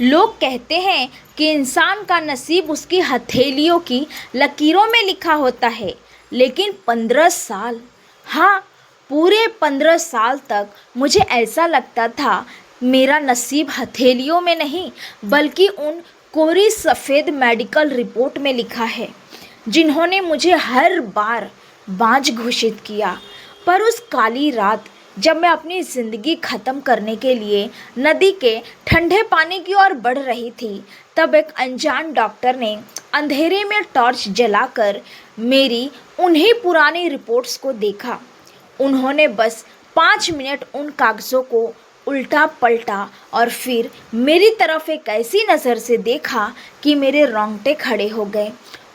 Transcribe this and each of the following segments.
लोग कहते हैं कि इंसान का नसीब उसकी हथेलियों की लकीरों में लिखा होता है, लेकिन 15 साल, हाँ, पूरे 15 साल तक मुझे ऐसा लगता था मेरा नसीब हथेलियों में नहीं बल्कि उन कोरी सफ़ेद मेडिकल रिपोर्ट में लिखा है जिन्होंने मुझे हर बार बांझ घोषित किया। पर उस काली रात जब मैं अपनी ज़िंदगी ख़त्म करने के लिए नदी के ठंडे पानी की ओर बढ़ रही थी, तब एक अनजान डॉक्टर ने अंधेरे में टॉर्च जलाकर मेरी उन्हीं पुरानी रिपोर्ट्स को देखा। उन्होंने बस 5 मिनट उन कागज़ों को उल्टा पलटा और फिर मेरी तरफ एक ऐसी नज़र से देखा कि मेरे रोंगटे खड़े हो गए।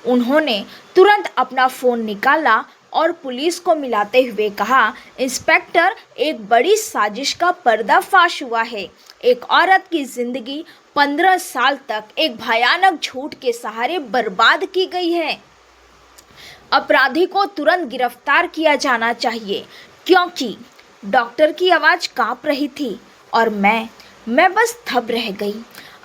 उन्होंने तुरंत अपना फ़ोन निकाला और पुलिस को मिलाते हुए कहा, इंस्पेक्टर, एक बड़ी साजिश का पर्दाफाश हुआ है। एक औरत की ज़िंदगी 15 साल तक एक भयानक झूठ के सहारे बर्बाद की गई है। अपराधी को तुरंत गिरफ्तार किया जाना चाहिए। क्योंकि डॉक्टर की आवाज़ कांप रही थी और मैं बस थम रह गई।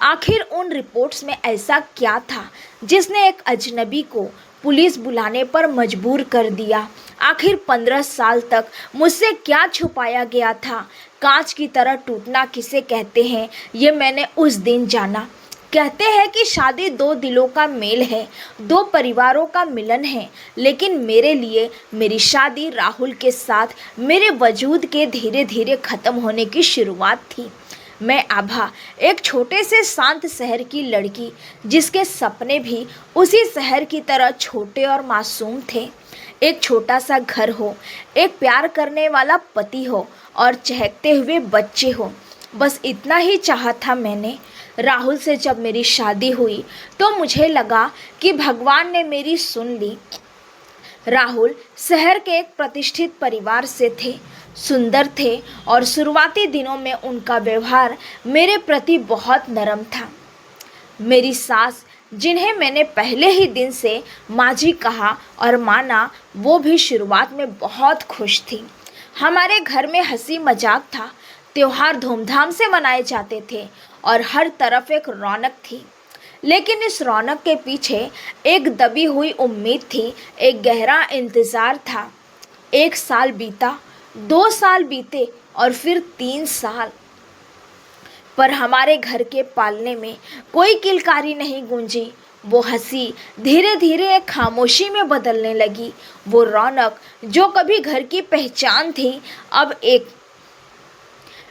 आखिर उन रिपोर्ट्स में ऐसा क्या था जिसने एक अजनबी को पुलिस बुलाने पर मजबूर कर दिया? आखिर 15 साल तक मुझसे क्या छुपाया गया था? कांच की तरह टूटना किसे कहते हैं, ये मैंने उस दिन जाना। कहते हैं कि शादी दो दिलों का मेल है, दो परिवारों का मिलन है, लेकिन मेरे लिए मेरी शादी राहुल के साथ मेरे वजूद के धीरे धीरे ख़त्म होने की शुरुआत थी। मैं आभा, एक छोटे से शांत शहर की लड़की जिसके सपने भी उसी शहर की तरह छोटे और मासूम थे। एक छोटा सा घर हो, एक प्यार करने वाला पति हो और चहकते हुए बच्चे हो, बस इतना ही चाहा था मैंने। राहुल से जब मेरी शादी हुई तो मुझे लगा कि भगवान ने मेरी सुन ली। राहुल शहर के एक प्रतिष्ठित परिवार से थे, सुंदर थे और शुरुआती दिनों में उनका व्यवहार मेरे प्रति बहुत नरम था। मेरी सास, जिन्हें मैंने पहले ही दिन से माँ जी कहा और माना, वो भी शुरुआत में बहुत खुश थी। हमारे घर में हंसी मजाक था, त्योहार धूमधाम से मनाए जाते थे और हर तरफ एक रौनक थी। लेकिन इस रौनक के पीछे एक दबी हुई उम्मीद थी, एक गहरा इंतज़ार था। 1 साल बीता, 2 साल बीते और फिर 3 साल, पर हमारे घर के पालने में कोई किलकारी नहीं गूंजी। वो हंसी धीरे धीरे एक खामोशी में बदलने लगी। वो रौनक जो कभी घर की पहचान थी, अब एक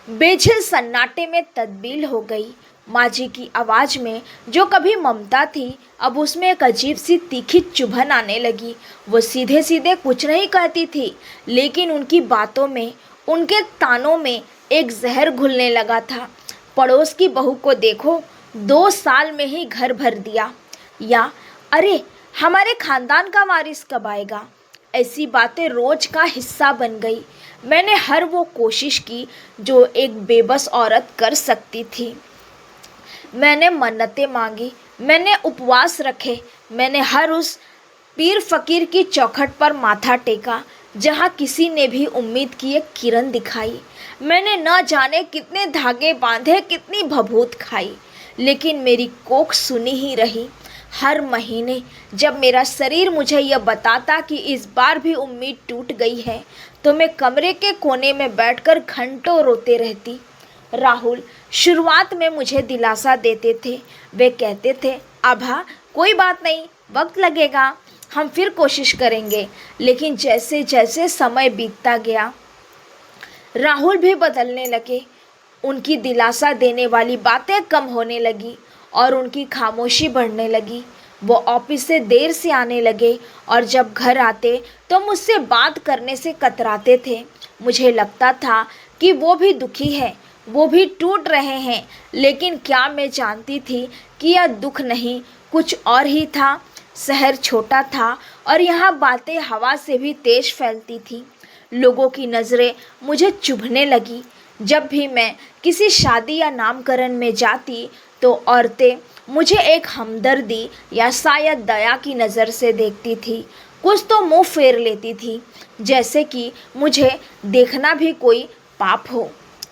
बेझिल सन्नाटे में तब्दील हो गई। माँ जी की आवाज़ में जो कभी ममता थी, अब उसमें एक अजीब सी तीखी चुभन आने लगी। वो सीधे सीधे कुछ नहीं कहती थी, लेकिन उनकी बातों में, उनके तानों में एक जहर घुलने लगा था। पड़ोस की बहू को देखो, 2 साल में ही घर भर दिया, या अरे हमारे खानदान का वारिस कब आएगा, ऐसी बातें रोज का हिस्सा बन गई। मैंने हर वो कोशिश की जो एक बेबस औरत कर सकती थी। मैंने मन्नतें मांगी, मैंने उपवास रखे, मैंने हर उस पीर फकीर की चौखट पर माथा टेका जहाँ किसी ने भी उम्मीद की एक किरण दिखाई। मैंने न जाने कितने धागे बांधे, कितनी भभूत खाई, लेकिन मेरी कोख सुनी ही रही। हर महीने जब मेरा शरीर मुझे यह बताता कि इस बार भी उम्मीद टूट गई है, तो मैं कमरे के कोने में बैठकर घंटों रोते रहती। राहुल शुरुआत में मुझे दिलासा देते थे। वे कहते थे, आभा कोई बात नहीं, वक्त लगेगा, हम फिर कोशिश करेंगे। लेकिन जैसे जैसे समय बीतता गया, राहुल भी बदलने लगे। उनकी दिलासा देने वाली बातें कम होने लगी और उनकी खामोशी बढ़ने लगी। वो ऑफिस से देर से आने लगे और जब घर आते तो मुझसे बात करने से कतराते थे। मुझे लगता था कि वो भी दुखी है, वो भी टूट रहे हैं, लेकिन क्या मैं जानती थी कि यह दुख नहीं, कुछ और ही था। शहर छोटा था और यहाँ बातें हवा से भी तेज फैलती थी। लोगों की नज़रें मुझे चुभने लगी। जब भी मैं किसी शादी या नामकरण में जाती तो औरतें मुझे एक हमदर्दी या शायद दया की नज़र से देखती थी। कुछ तो मुंह फेर लेती थी, जैसे कि मुझे देखना भी कोई पाप हो।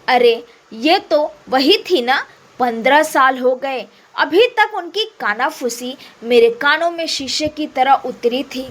अरे ये तो वही थी ना, 15 साल हो गए, अभी तक उनकी कानाफूसी मेरे कानों में शीशे की तरह उतरी थी।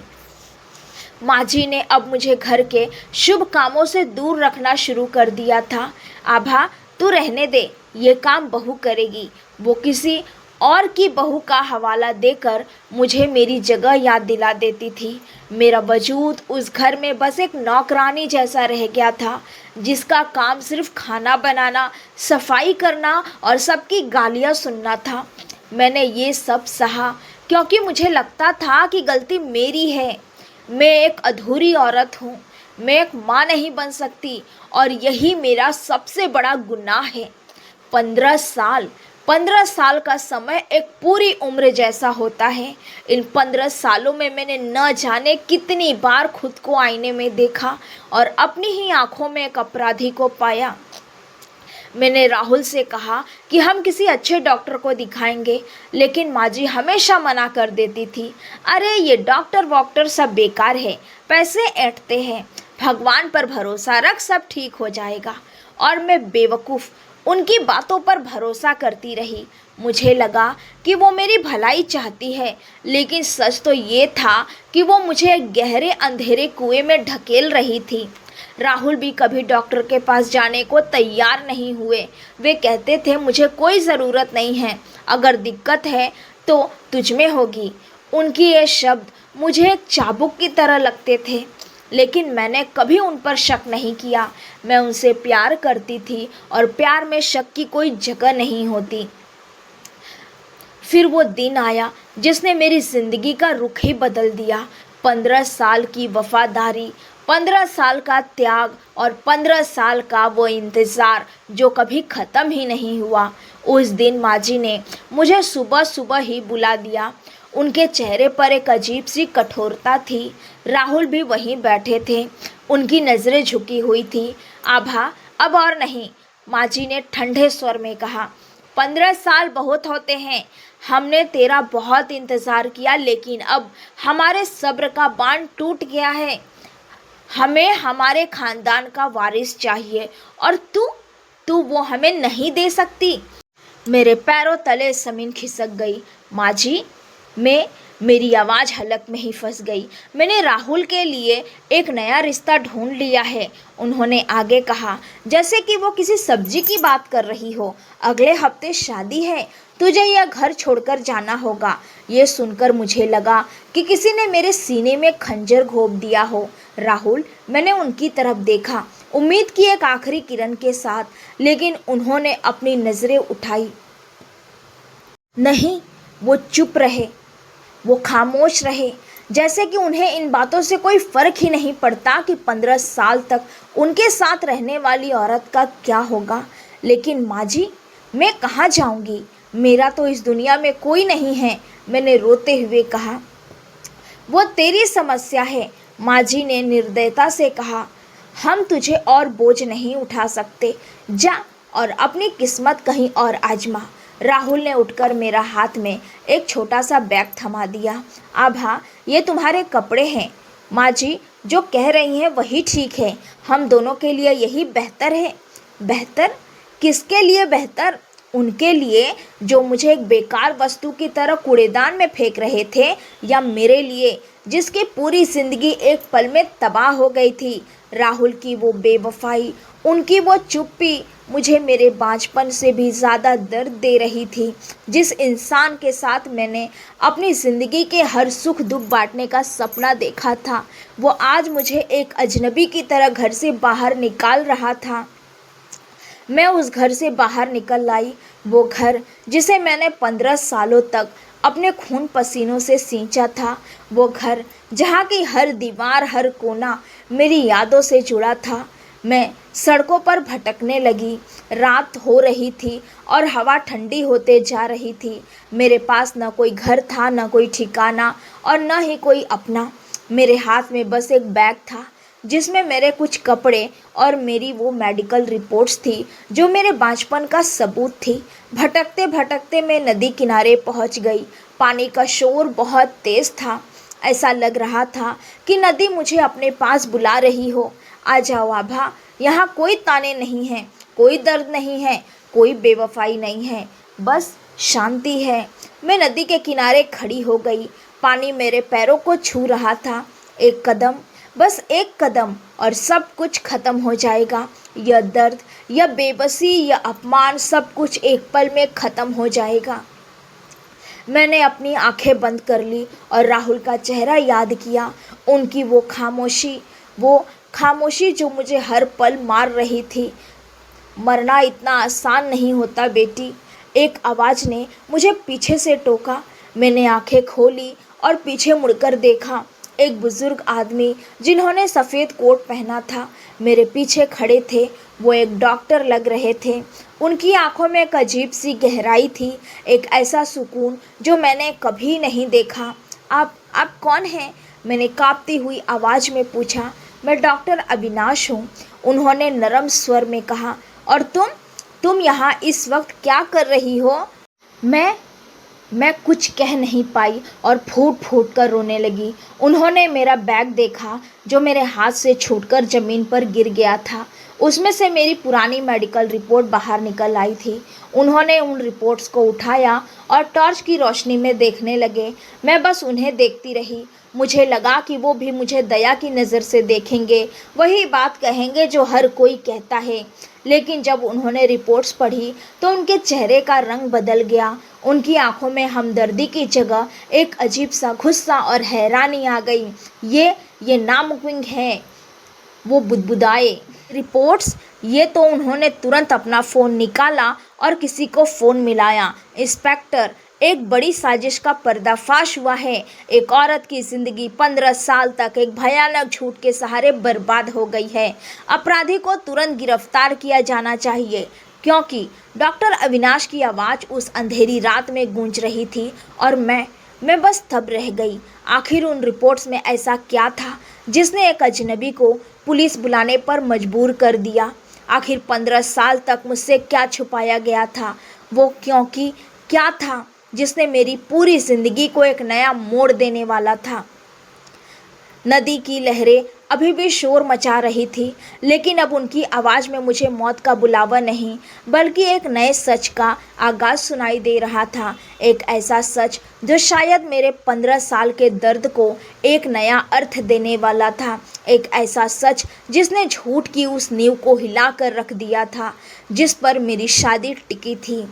माँ जी ने अब मुझे घर के शुभ कामों से दूर रखना शुरू कर दिया था। आभा, तू रहने दे, ये काम बहू करेगी। वो किसी और की बहू का हवाला देकर मुझे मेरी जगह याद दिला देती थी। मेरा वजूद उस घर में बस एक नौकरानी जैसा रह गया था, जिसका काम सिर्फ खाना बनाना, सफाई करना और सबकी गालियाँ सुनना था। मैंने ये सब सहा क्योंकि मुझे लगता था कि गलती मेरी है। मैं एक अधूरी औरत हूँ, मैं एक माँ नहीं बन सकती, और यही मेरा सबसे बड़ा गुनाह है। 15 साल, 15 साल का समय एक पूरी उम्र जैसा होता है। इन 15 सालों में मैंने न जाने कितनी बार खुद को आईने में देखा और अपनी ही आंखों में एक अपराधी को पाया। मैंने राहुल से कहा कि हम किसी अच्छे डॉक्टर को दिखाएंगे, लेकिन माँ जी हमेशा मना कर देती थी। अरे ये डॉक्टर वॉक्टर सब बेकार है, पैसे ऐंठते हैं, भगवान पर भरोसा रख, सब ठीक हो जाएगा। और मैं बेवकूफ़ उनकी बातों पर भरोसा करती रही। मुझे लगा कि वो मेरी भलाई चाहती है, लेकिन सच तो ये था कि वो मुझे एक गहरे अंधेरे कुएं में ढकेल रही थी। राहुल भी कभी डॉक्टर के पास जाने को तैयार नहीं हुए। वे कहते थे मुझे कोई ज़रूरत नहीं है, अगर दिक्कत है तो तुझ में होगी। उनकी ये शब्द मुझे एक चाबुक की तरह लगते थे, लेकिन मैंने कभी उन पर शक नहीं किया। मैं उनसे प्यार करती थी और प्यार में शक की कोई जगह नहीं होती। फिर वो दिन आया जिसने मेरी ज़िंदगी का रुख ही बदल दिया। 15 साल की वफादारी, 15 साल का त्याग और 15 साल का वो इंतज़ार जो कभी ख़त्म ही नहीं हुआ। उस दिन माँ जी ने मुझे सुबह सुबह ही बुला दिया। उनके चेहरे पर एक अजीब सी कठोरता थी। राहुल भी वहीं बैठे थे, उनकी नज़रें झुकी हुई थी। आभा, अब और नहीं, माँ जी ने ठंडे स्वर में कहा। 15 साल बहुत होते हैं, हमने तेरा बहुत इंतज़ार किया, लेकिन अब हमारे सब्र का बांध टूट गया है। हमें हमारे खानदान का वारिस चाहिए, और तू वो हमें नहीं दे सकती। मेरे पैरों तले ज़मीन खिसक गई। माँ जी, मेरी आवाज़ हलक में ही फंस गई। मैंने राहुल के लिए एक नया रिश्ता ढूंढ लिया है, उन्होंने आगे कहा, जैसे कि वो किसी सब्जी की बात कर रही हो। अगले हफ्ते शादी है, तुझे यह घर छोड़कर जाना होगा। ये सुनकर मुझे लगा कि किसी ने मेरे सीने में खंजर घोंप दिया हो। राहुल, मैंने उनकी तरफ देखा, उम्मीद की एक आखिरी किरण के साथ, लेकिन उन्होंने अपनी नज़रें उठाई नहीं। वो चुप रहे, वो खामोश रहे, जैसे कि उन्हें इन बातों से कोई फ़र्क ही नहीं पड़ता कि 15 साल तक उनके साथ रहने वाली औरत का क्या होगा। लेकिन माँ जी, मैं कहाँ जाऊँगी, मेरा तो इस दुनिया में कोई नहीं है, मैंने रोते हुए कहा। वो तेरी समस्या है, माँ जी ने निर्दयता से कहा। हम तुझे और बोझ नहीं उठा सकते, जा और अपनी किस्मत कहीं और आजमा। राहुल ने उठकर मेरा हाथ में एक छोटा सा बैग थमा दिया। आभा, ये तुम्हारे कपड़े हैं। माँ जी जो कह रही हैं वही ठीक है, हम दोनों के लिए यही बेहतर है। बेहतर? किसके लिए बेहतर? उनके लिए जो मुझे एक बेकार वस्तु की तरह कूड़ेदान में फेंक रहे थे, या मेरे लिए जिसकी पूरी ज़िंदगी एक पल में तबाह हो गई थी? राहुल की वो बेवफाई, उनकी वो चुप्पी मुझे मेरे बाँझपन से भी ज़्यादा दर्द दे रही थी। जिस इंसान के साथ मैंने अपनी ज़िंदगी के हर सुख दुख बांटने का सपना देखा था, वो आज मुझे एक अजनबी की तरह घर से बाहर निकाल रहा था। मैं उस घर से बाहर निकल आई, वो घर जिसे मैंने 15 सालों तक अपने खून पसीनों से सींचा था, वो घर जहाँ की हर दीवार, हर कोना मेरी यादों से जुड़ा था। मैं सड़कों पर भटकने लगी। रात हो रही थी और हवा ठंडी होते जा रही थी। मेरे पास न कोई घर था, न कोई ठिकाना, और न ही कोई अपना। मेरे हाथ में बस एक बैग था, जिसमें मेरे कुछ कपड़े और मेरी वो मेडिकल रिपोर्ट्स थी जो मेरे बाँझपन का सबूत थी। भटकते भटकते मैं नदी किनारे पहुंच गई। पानी का शोर बहुत तेज़ था। ऐसा लग रहा था कि नदी मुझे अपने पास बुला रही हो। आ जाओ आभा, यहाँ कोई ताने नहीं हैं, कोई दर्द नहीं है, कोई बेवफाई नहीं है, बस शांति है। मैं नदी के किनारे खड़ी हो गई। पानी मेरे पैरों को छू रहा था। एक कदम, बस एक कदम और सब कुछ खत्म हो जाएगा। यह दर्द, यह बेबसी, यह अपमान, सब कुछ एक पल में खत्म हो जाएगा। मैंने अपनी आंखें बंद कर ली और राहुल का चेहरा याद किया। उनकी वो खामोशी जो मुझे हर पल मार रही थी। मरना इतना आसान नहीं होता बेटी, एक आवाज़ ने मुझे पीछे से टोका। मैंने आंखें खोली और पीछे मुड़कर देखा। एक बुजुर्ग आदमी जिन्होंने सफ़ेद कोट पहना था मेरे पीछे खड़े थे। वो एक डॉक्टर लग रहे थे। उनकी आंखों में एक अजीब सी गहराई थी, एक ऐसा सुकून जो मैंने कभी नहीं देखा। आप कौन हैं? मैंने कांपती हुई आवाज़ में पूछा। मैं डॉक्टर अविनाश हूँ, उन्होंने नरम स्वर में कहा। और तुम यहाँ इस वक्त क्या कर रही हो? मैं कुछ कह नहीं पाई और फूट फूट कर रोने लगी। उन्होंने मेरा बैग देखा जो मेरे हाथ से छूटकर ज़मीन पर गिर गया था। उसमें से मेरी पुरानी मेडिकल रिपोर्ट बाहर निकल आई थी। उन्होंने उन रिपोर्ट्स को उठाया और टॉर्च की रोशनी में देखने लगे। मैं बस उन्हें देखती रही। मुझे लगा कि वो भी मुझे दया की नज़र से देखेंगे, वही बात कहेंगे जो हर कोई कहता है। लेकिन जब उन्होंने रिपोर्ट्स पढ़ी तो उनके चेहरे का रंग बदल गया। उनकी आंखों में हमदर्दी की जगह एक अजीब सा गुस्सा और हैरानी आ गई। ये नामुमकिन है, वो बुदबुदाए। रिपोर्ट्स? ये तो उन्होंने तुरंत अपना फ़ोन निकाला और किसी को फ़ोन मिलाया। इंस्पेक्टर, एक बड़ी साजिश का पर्दाफाश हुआ है। एक औरत की ज़िंदगी 15 साल तक एक भयानक झूठ के सहारे बर्बाद हो गई है। अपराधी को तुरंत गिरफ्तार किया जाना चाहिए। क्योंकि डॉक्टर अविनाश की आवाज़ उस अंधेरी रात में गूंज रही थी और मैं बस तब रह गई। आखिर उन रिपोर्ट्स में ऐसा क्या था जिसने एक अजनबी को पुलिस बुलाने पर मजबूर कर दिया? आखिर 15 साल तक मुझसे क्या छुपाया गया था? वो क्योंकि क्या था जिसने मेरी पूरी ज़िंदगी को एक नया मोड़ देने वाला था? नदी की लहरें अभी भी शोर मचा रही थी, लेकिन अब उनकी आवाज़ में मुझे मौत का बुलावा नहीं, बल्कि एक नए सच का आगाज़ सुनाई दे रहा था। एक ऐसा सच जो शायद मेरे 15 साल के दर्द को एक नया अर्थ देने वाला था। एक ऐसा सच जिसने झूठ की उस नींव को हिला कर रख दिया था जिस पर मेरी शादी टिकी थी।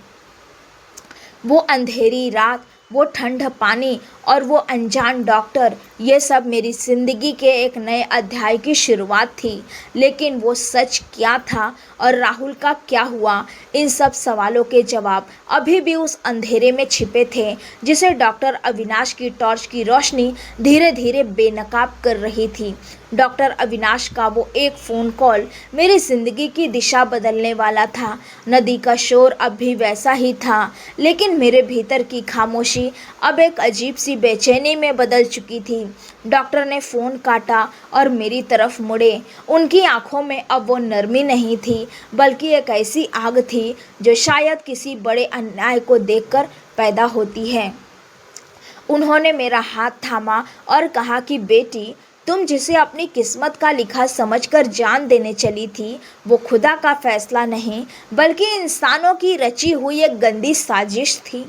वो अंधेरी रात, वो ठंड पानी और वो अनजान डॉक्टर, ये सब मेरी ज़िंदगी के एक नए अध्याय की शुरुआत थी। लेकिन वो सच क्या था और राहुल का क्या हुआ? इन सब सवालों के जवाब अभी भी उस अंधेरे में छिपे थे जिसे डॉक्टर अविनाश की टॉर्च की रोशनी धीरे धीरे बेनकाब कर रही थी। डॉक्टर अविनाश का वो एक फ़ोन कॉल मेरी ज़िंदगी की दिशा बदलने वाला था। नदी का शोर अब भी वैसा ही था, लेकिन मेरे भीतर की खामोशी अब एक अजीब सी बेचैनी में बदल चुकी थी। डॉक्टर ने फ़ोन काटा और मेरी तरफ मुड़े। उनकी आंखों में अब वो नरमी नहीं थी, बल्कि एक ऐसी आग थी जो शायद किसी बड़े अन्याय को देखकर पैदा होती है। उन्होंने मेरा हाथ थामा और कहा कि बेटी, तुम जिसे अपनी किस्मत का लिखा समझकर जान देने चली थी, वो खुदा का फैसला नहीं, बल्कि इंसानों की रची हुई एक गंदी साजिश थी।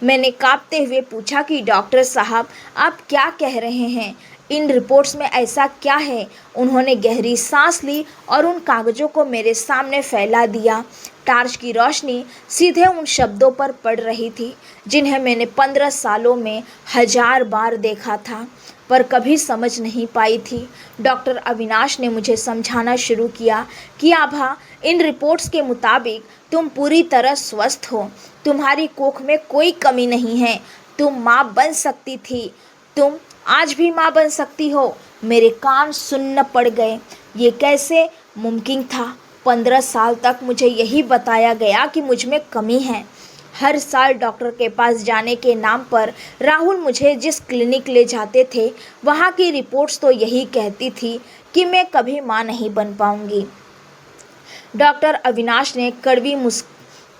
मैंने कांपते हुए पूछा कि डॉक्टर साहब, आप क्या कह रहे हैं? इन रिपोर्ट्स में ऐसा क्या है? उन्होंने गहरी सांस ली और उन कागज़ों को मेरे सामने फैला दिया। टार्च की रोशनी सीधे उन शब्दों पर पड़ रही थी जिन्हें मैंने 15 सालों में 1000 बार देखा था, पर कभी समझ नहीं पाई थी। डॉक्टर अविनाश ने मुझे समझाना शुरू किया कि आभा, इन रिपोर्ट्स के मुताबिक तुम पूरी तरह स्वस्थ हो। तुम्हारी कोख में कोई कमी नहीं है। तुम माँ बन सकती थी। तुम आज भी माँ बन सकती हो। मेरे कान सुन्न पड़ गए। ये कैसे मुमकिन था? 15 साल तक मुझे यही बताया गया कि मुझ में कमी है। हर साल डॉक्टर के पास जाने के नाम पर राहुल मुझे जिस क्लिनिक ले जाते थे, वहाँ की रिपोर्ट्स तो यही कहती थी कि मैं कभी माँ नहीं बन पाऊँगी। डॉक्टर अविनाश ने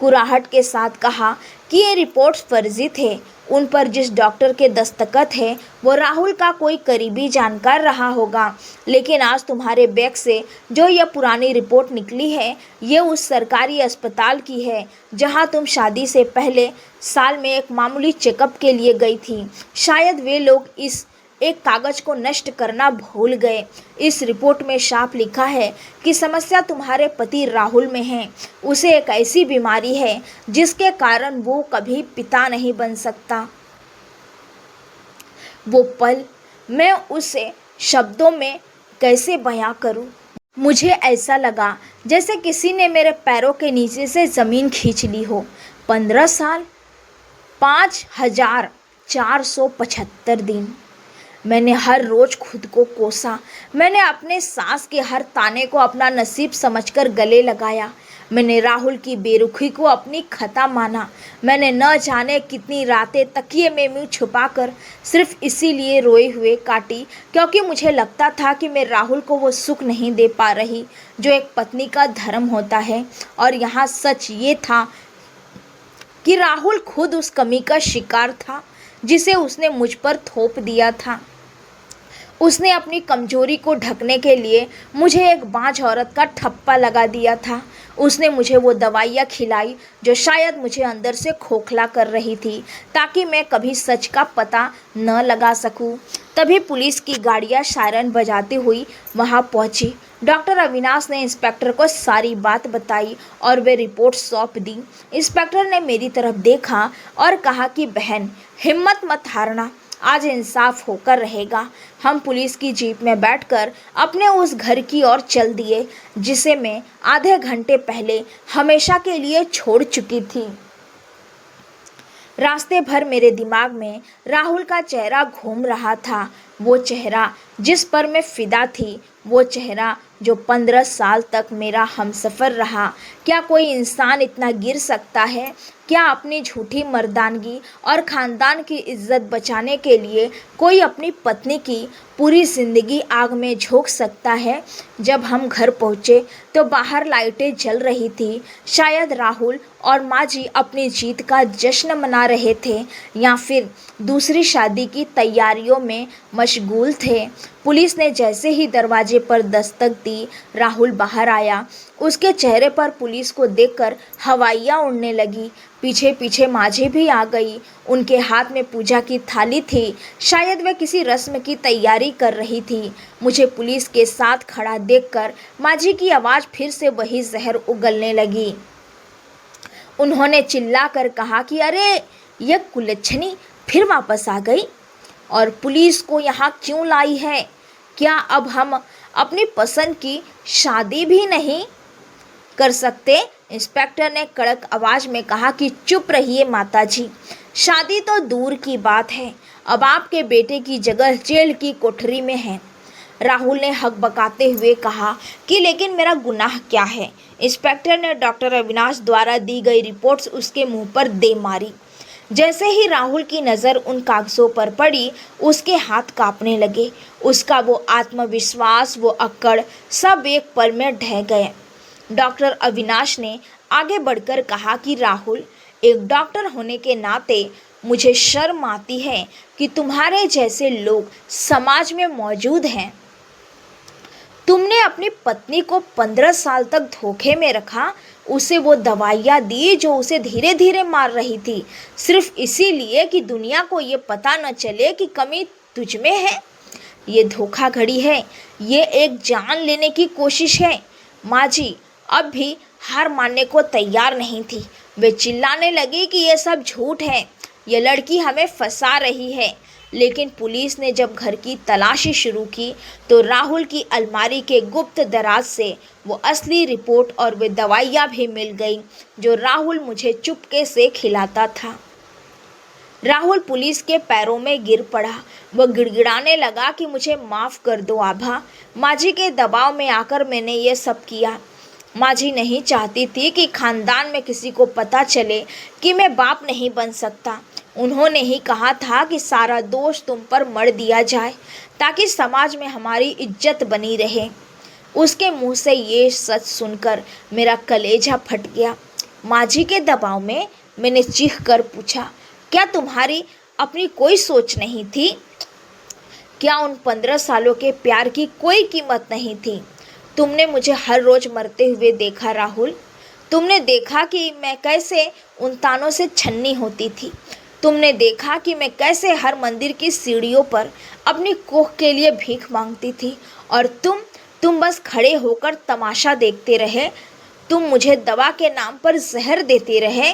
कुराहट के साथ कहा कि ये रिपोर्ट्स फर्जी थे। उन पर जिस डॉक्टर के दस्तखत है वो राहुल का कोई करीबी जानकार रहा होगा। लेकिन आज तुम्हारे बैग से जो यह पुरानी रिपोर्ट निकली है ये उस सरकारी अस्पताल की है जहां तुम शादी से पहले साल में एक मामूली चेकअप के लिए गई थी। शायद वे लोग इस एक कागज को नष्ट करना भूल गए। इस रिपोर्ट में साफ लिखा है कि समस्या तुम्हारे पति राहुल में है। उसे एक ऐसी बीमारी है जिसके कारण वो कभी पिता नहीं बन सकता। वो पल मैं उसे शब्दों में कैसे बयां करूं। मुझे ऐसा लगा जैसे किसी ने मेरे पैरों के नीचे से ज़मीन खींच ली हो। 15 साल, 5475 दिन। मैंने हर रोज़ खुद को कोसा। मैंने अपने सांस के हर ताने को अपना नसीब समझकर गले लगाया। मैंने राहुल की बेरुखी को अपनी खता माना। मैंने न जाने कितनी रातें तकिए में मुंह छुपाकर सिर्फ इसीलिए रोए हुए काटी क्योंकि मुझे लगता था कि मैं राहुल को वो सुख नहीं दे पा रही जो एक पत्नी का धर्म होता है। और यहाँ सच ये था कि राहुल खुद उस कमी का शिकार था जिसे उसने मुझ पर थोप दिया था। उसने अपनी कमजोरी को ढकने के लिए मुझे एक बांझ औरत का ठप्पा लगा दिया था। उसने मुझे वो दवाइयाँ खिलाई जो शायद मुझे अंदर से खोखला कर रही थी ताकि मैं कभी सच का पता न लगा सकूं। तभी पुलिस की गाड़ियाँ सायरन बजाती हुई वहाँ पहुँची। डॉक्टर अविनाश ने इंस्पेक्टर को सारी बात बताई और वे रिपोर्ट सौंप दी। इंस्पेक्टर ने मेरी तरफ देखा और कहा कि बहन, हिम्मत मत हारना, आज इंसाफ होकर रहेगा। हम पुलिस की जीप में बैठकर अपने उस घर की ओर चल दिए जिसे मैं आधे घंटे पहले हमेशा के लिए छोड़ चुकी थी। रास्ते भर मेरे दिमाग में राहुल का चेहरा घूम रहा था। वो चेहरा जिस पर मैं फिदा थी, वो चेहरा जो 15 साल तक मेरा हमसफ़र रहा। क्या कोई इंसान इतना गिर सकता है? क्या अपनी झूठी मर्दानगी और ख़ानदान की इज्जत बचाने के लिए कोई अपनी पत्नी की पूरी ज़िंदगी आग में झोंक सकता है? जब हम घर पहुँचे तो बाहर लाइटें जल रही थी। शायद राहुल और माँ जी अपनी जीत का जश्न मना रहे थे या फिर दूसरी शादी की तैयारियों में मशगूल थे। पुलिस ने जैसे ही दरवाजे पर दस्तक दी, राहुल बाहर आया। उसके चेहरे पर पुलिस को देखकर हवाइयाँ उड़ने लगी। पीछे पीछे माझी भी आ गई। उनके हाथ में पूजा की थाली थी। शायद वे किसी रस्म की तैयारी कर रही थी। मुझे पुलिस के साथ खड़ा देखकर माझी की आवाज़ फिर से वही जहर उगलने लगी। उन्होंने चिल्लाकर कहा कि अरे, यह कुलच्छनी फिर वापस आ गई और पुलिस को यहाँ क्यों लाई है? क्या अब हम अपनी पसंद की शादी भी नहीं कर सकते? इंस्पेक्टर ने कड़क आवाज़ में कहा कि चुप रहिए माताजी, शादी तो दूर की बात है, अब आपके बेटे की जगह जेल की कोठरी में है। राहुल ने हकबकाते हुए कहा कि लेकिन मेरा गुनाह क्या है? इंस्पेक्टर ने डॉक्टर अविनाश द्वारा दी गई रिपोर्ट्स उसके मुंह पर दे मारी। जैसे ही राहुल की नज़र उन कागज़ों पर पड़ी, उसके हाथ कांपने लगे। उसका वो आत्मविश्वास, वो अक्कड़, सब एक पल में ढह गए। डॉक्टर अविनाश ने आगे बढ़कर कहा कि राहुल, एक डॉक्टर होने के नाते मुझे शर्म आती है कि तुम्हारे जैसे लोग समाज में मौजूद हैं। तुमने अपनी पत्नी को 15 साल तक धोखे में रखा, उसे वो दवाइयाँ दी जो उसे धीरे धीरे मार रही थी, सिर्फ इसीलिए कि दुनिया को ये पता न चले कि कमी तुझ में है। ये धोखाधड़ी है, ये एक जान लेने की कोशिश है। माँ जी अब भी हार मानने को तैयार नहीं थी। वे चिल्लाने लगी कि ये सब झूठ है, ये लड़की हमें फंसा रही है। लेकिन पुलिस ने जब घर की तलाशी शुरू की तो राहुल की अलमारी के गुप्त दराज से वो असली रिपोर्ट और वे दवाइयाँ भी मिल गई जो राहुल मुझे चुपके से खिलाता था। राहुल पुलिस के पैरों में गिर पड़ा। वह गिड़गिड़ाने लगा कि मुझे माफ़ कर दो आभा, माँ के दबाव में आकर मैंने ये सब किया। माँ जी नहीं चाहती थी कि खानदान में किसी को पता चले कि मैं बाप नहीं बन सकता। उन्होंने ही कहा था कि सारा दोष तुम पर मढ़ दिया जाए ताकि समाज में हमारी इज्जत बनी रहे। उसके मुंह से ये सच सुनकर मेरा कलेजा फट गया। माँ जी के दबाव में मैंने चीख कर पूछा, क्या तुम्हारी अपनी कोई सोच नहीं थी? क्या उन 15 सालों के प्यार की कोई कीमत नहीं थी? तुमने मुझे हर रोज मरते हुए देखा राहुल। तुमने देखा कि मैं कैसे उन तानों से छन्नी होती थी। तुमने देखा कि मैं कैसे हर मंदिर की सीढ़ियों पर अपनी कोख के लिए भीख मांगती थी, और तुम बस खड़े होकर तमाशा देखते रहे। तुम मुझे दवा के नाम पर जहर देते रहे।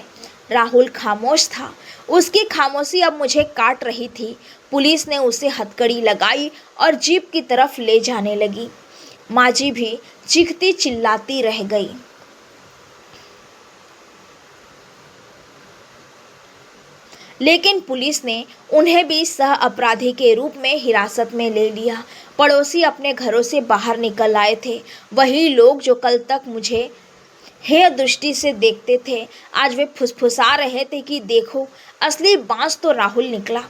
राहुल खामोश था। उसकी खामोशी अब मुझे काट रही थी। पुलिस ने उसे हथकड़ी लगाई और जीप की तरफ ले जाने लगी। माँ जी भी चीखती चिल्लाती रह गई। लेकिन पुलिस ने उन्हें भी सह अपराधी के रूप में हिरासत में ले लिया। पड़ोसी अपने घरों से बाहर निकल आए थे। वही लोग जो कल तक मुझे हेय दृष्टि से देखते थे, आज वे फुसफुसा रहे थे कि देखो, असली बांस तो राहुल निकला।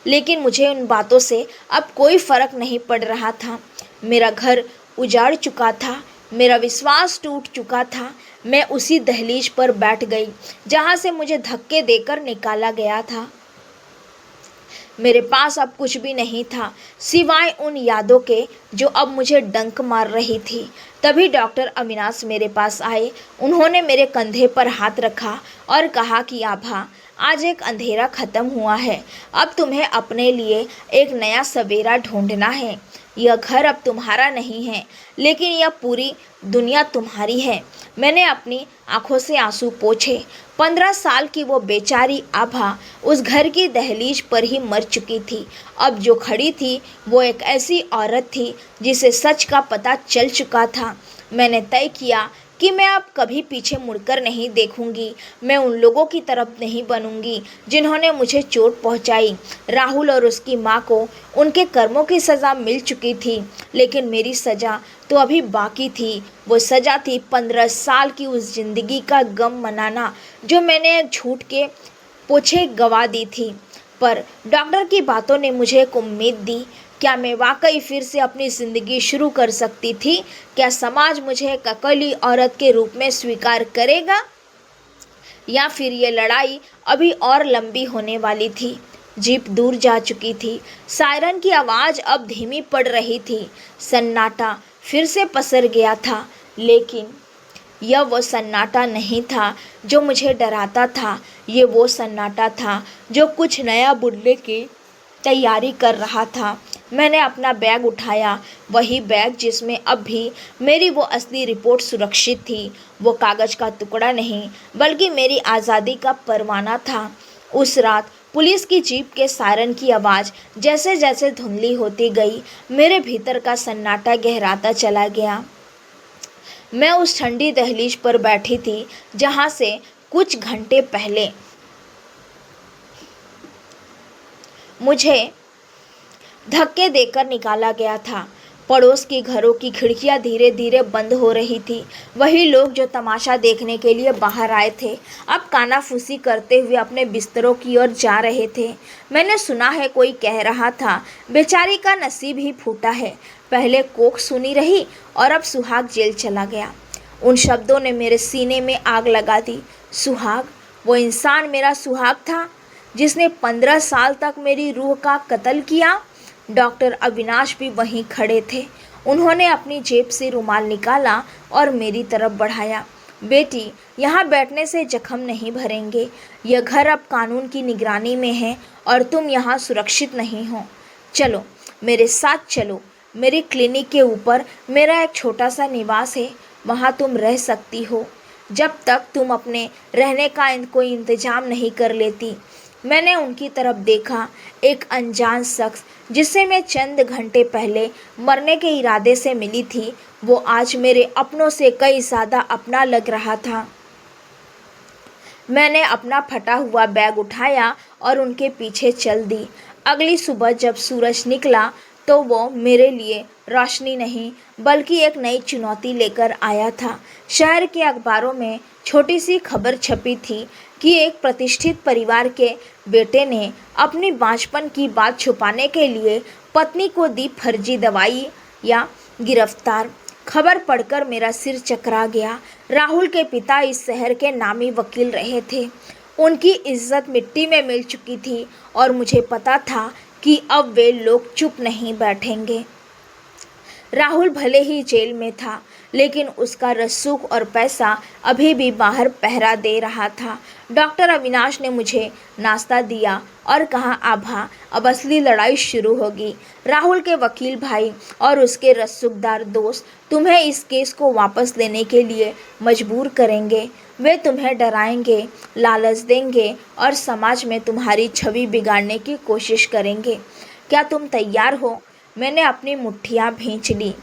लेकिन मुझे उन बातों से अब कोई फर्क नहीं पड़ रहा था। मेरा घर उजाड़ चुका था, मेरा विश्वास टूट चुका था। मैं उसी दहलीज पर बैठ गई जहाँ से मुझे धक्के देकर निकाला गया था। मेरे पास अब कुछ भी नहीं था सिवाय उन यादों के जो अब मुझे डंक मार रही थी। तभी डॉक्टर अविनाश मेरे पास आए। उन्होंने मेरे कंधे पर हाथ रखा और कहा कि आभा, आज एक अंधेरा खत्म हुआ है। अब तुम्हें अपने लिए एक नया सवेरा ढूंढना है। यह घर अब तुम्हारा नहीं है, लेकिन यह पूरी दुनिया तुम्हारी है। मैंने अपनी आंखों से आंसू पोंछे। 15 साल की वो बेचारी आभा उस घर की दहलीज पर ही मर चुकी थी। अब जो खड़ी थी वो एक ऐसी औरत थी जिसे सच का पता चल चुका था। मैंने तय किया कि मैं अब कभी पीछे मुड़कर नहीं देखूंगी। मैं उन लोगों की तरफ नहीं बनूंगी जिन्होंने मुझे चोट पहुंचाई। राहुल और उसकी माँ को उनके कर्मों की सज़ा मिल चुकी थी, लेकिन मेरी सज़ा तो अभी बाकी थी। वो सज़ा थी 15 साल की उस ज़िंदगी का गम मनाना जो मैंने एक झूठ के पोछे गवा दी थी। पर डॉक्टर की बातों ने मुझे एक उम्मीद दी। क्या मैं वाकई फिर से अपनी ज़िंदगी शुरू कर सकती थी? क्या समाज मुझे एक अकेली औरत के रूप में स्वीकार करेगा, या फिर ये लड़ाई अभी और लंबी होने वाली थी? जीप दूर जा चुकी थी। सायरन की आवाज़ अब धीमी पड़ रही थी। सन्नाटा फिर से पसर गया था, लेकिन यह वो सन्नाटा नहीं था जो मुझे डराता था। ये वो सन्नाटा था जो कुछ नया बुनने की तैयारी कर रहा था। मैंने अपना बैग उठाया, वही बैग जिसमें अब भी मेरी वो असली रिपोर्ट सुरक्षित थी। वो कागज़ का टुकड़ा नहीं, बल्कि मेरी आज़ादी का परवाना था। उस रात पुलिस की जीप के सायरन की आवाज़ जैसे जैसे धुंधली होती गई, मेरे भीतर का सन्नाटा गहराता चला गया। मैं उस ठंडी दहलीज पर बैठी थी जहाँ से कुछ घंटे पहले मुझे धक्के देकर निकाला गया था। पड़ोस के घरों की खिड़कियां धीरे धीरे बंद हो रही थी। वही लोग जो तमाशा देखने के लिए बाहर आए थे, अब कानाफूसी करते हुए अपने बिस्तरों की ओर जा रहे थे। मैंने सुना है, कोई कह रहा था, बेचारी का नसीब ही फूटा है। पहले कोख सुनी रही और अब सुहाग जेल चला गया। उन शब्दों ने मेरे सीने में आग लगा दी। सुहाग, वो इंसान मेरा सुहाग था जिसने 15 साल तक मेरी रूह का कत्ल किया। डॉक्टर अविनाश भी वहीं खड़े थे। उन्होंने अपनी जेब से रुमाल निकाला और मेरी तरफ बढ़ाया। बेटी, यहाँ बैठने से जख्म नहीं भरेंगे। यह घर अब कानून की निगरानी में है और तुम यहाँ सुरक्षित नहीं हो। चलो, मेरे साथ चलो। मेरी क्लिनिक के ऊपर मेरा एक छोटा सा निवास है, वहाँ तुम रह सकती हो जब तक तुम अपने रहने का कोई इंतज़ाम नहीं कर लेती। मैंने उनकी तरफ देखा। एक अनजान शख्स जिससे मैं चंद घंटे पहले मरने के इरादे से मिली थी, वो आज मेरे अपनों से कई ज़्यादा अपना लग रहा था। मैंने अपना फटा हुआ बैग उठाया और उनके पीछे चल दी। अगली सुबह जब सूरज निकला तो वो मेरे लिए रोशनी नहीं, बल्कि एक नई चुनौती लेकर आया था। शहर के अखबारों में छोटी सी खबर छपी थी कि एक प्रतिष्ठित परिवार के बेटे ने अपनी बांझपन की बात छुपाने के लिए पत्नी को दी फर्जी दवाई या गिरफ्तार। खबर पढ़कर मेरा सिर चकरा गया। राहुल के पिता इस शहर के नामी वकील रहे थे। उनकी इज्जत मिट्टी में मिल चुकी थी और मुझे पता था कि अब वे लोग चुप नहीं बैठेंगे। राहुल भले ही जेल में था, लेकिन उसका रसूख और पैसा अभी भी बाहर पहरा दे रहा था। डॉक्टर अविनाश ने मुझे नाश्ता दिया और कहा, आभा, अब असली लड़ाई शुरू होगी। राहुल के वकील भाई और उसके रसूखदार दोस्त तुम्हें इस केस को वापस लेने के लिए मजबूर करेंगे। वे तुम्हें डराएंगे, लालच देंगे और समाज में तुम्हारी छवि बिगाड़ने की कोशिश करेंगे। क्या तुम तैयार हो? मैंने अपनी मुट्ठियाँ भींच ली।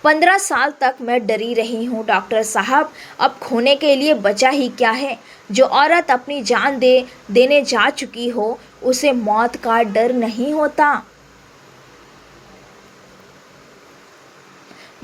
15 साल तक मैं डरी रही हूँ डॉक्टर साहब। अब खोने के लिए बचा ही क्या है? जो औरत अपनी जान देने जा चुकी हो, उसे मौत का डर नहीं होता।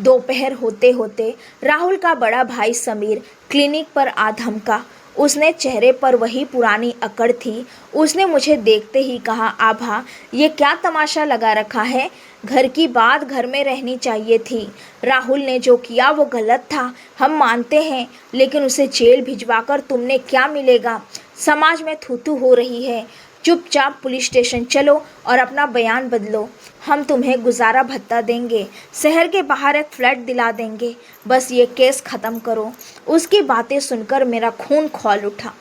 दोपहर होते होते राहुल का बड़ा भाई समीर क्लिनिक पर आ धमका। उसने चेहरे पर वही पुरानी अकड़ थी। उसने मुझे देखते ही कहा, आभा, ये क्या तमाशा लगा रखा है? घर की बात घर में रहनी चाहिए थी। राहुल ने जो किया वो गलत था, हम मानते हैं, लेकिन उसे जेल भिजवाकर तुमने क्या मिलेगा? समाज में थू-थू हो रही है। चुपचाप पुलिस स्टेशन चलो और अपना बयान बदलो। हम तुम्हें गुजारा भत्ता देंगे, शहर के बाहर एक फ्लैट दिला देंगे। बस ये केस ख़त्म करो। उसकी बातें सुनकर मेरा खून खौल उठा।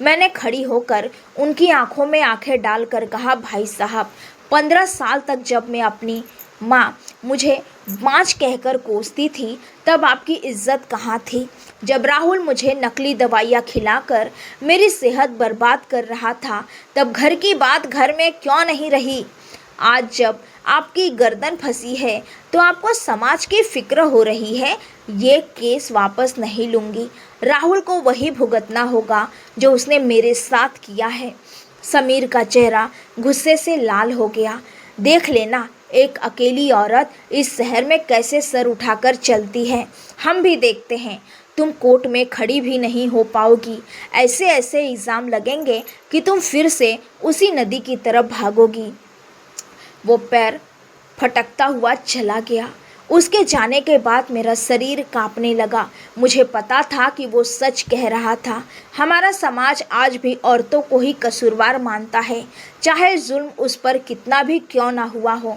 मैंने खड़ी होकर उनकी आंखों में आंखें डालकर कहा, भाई साहब, 15 साल तक जब मैं अपनी माँ मुझे बाँझ कहकर कोसती थी, तब आपकी इज्जत कहाँ थी? जब राहुल मुझे नकली दवाइयाँ खिलाकर मेरी सेहत बर्बाद कर रहा था, तब घर की बात घर में क्यों नहीं रही? आज जब आपकी गर्दन फंसी है तो आपको समाज की फिक्र हो रही है। ये केस वापस नहीं लूँगी। राहुल को वही भुगतना होगा जो उसने मेरे साथ किया है। समीर का चेहरा गुस्से से लाल हो गया। देख लेना, एक अकेली औरत इस शहर में कैसे सर उठाकर चलती है। हम भी देखते हैं। तुम कोर्ट में खड़ी भी नहीं हो पाओगी। ऐसे ऐसे इल्ज़ाम लगेंगे कि तुम फिर से उसी नदी की तरफ भागोगी। वो पैर फटकता हुआ चला गया। उसके जाने के बाद मेरा शरीर कांपने लगा। मुझे पता था कि वो सच कह रहा था। हमारा समाज आज भी औरतों को ही कसूरवार मानता है, चाहे जुल्म उस पर कितना भी क्यों ना हुआ हो।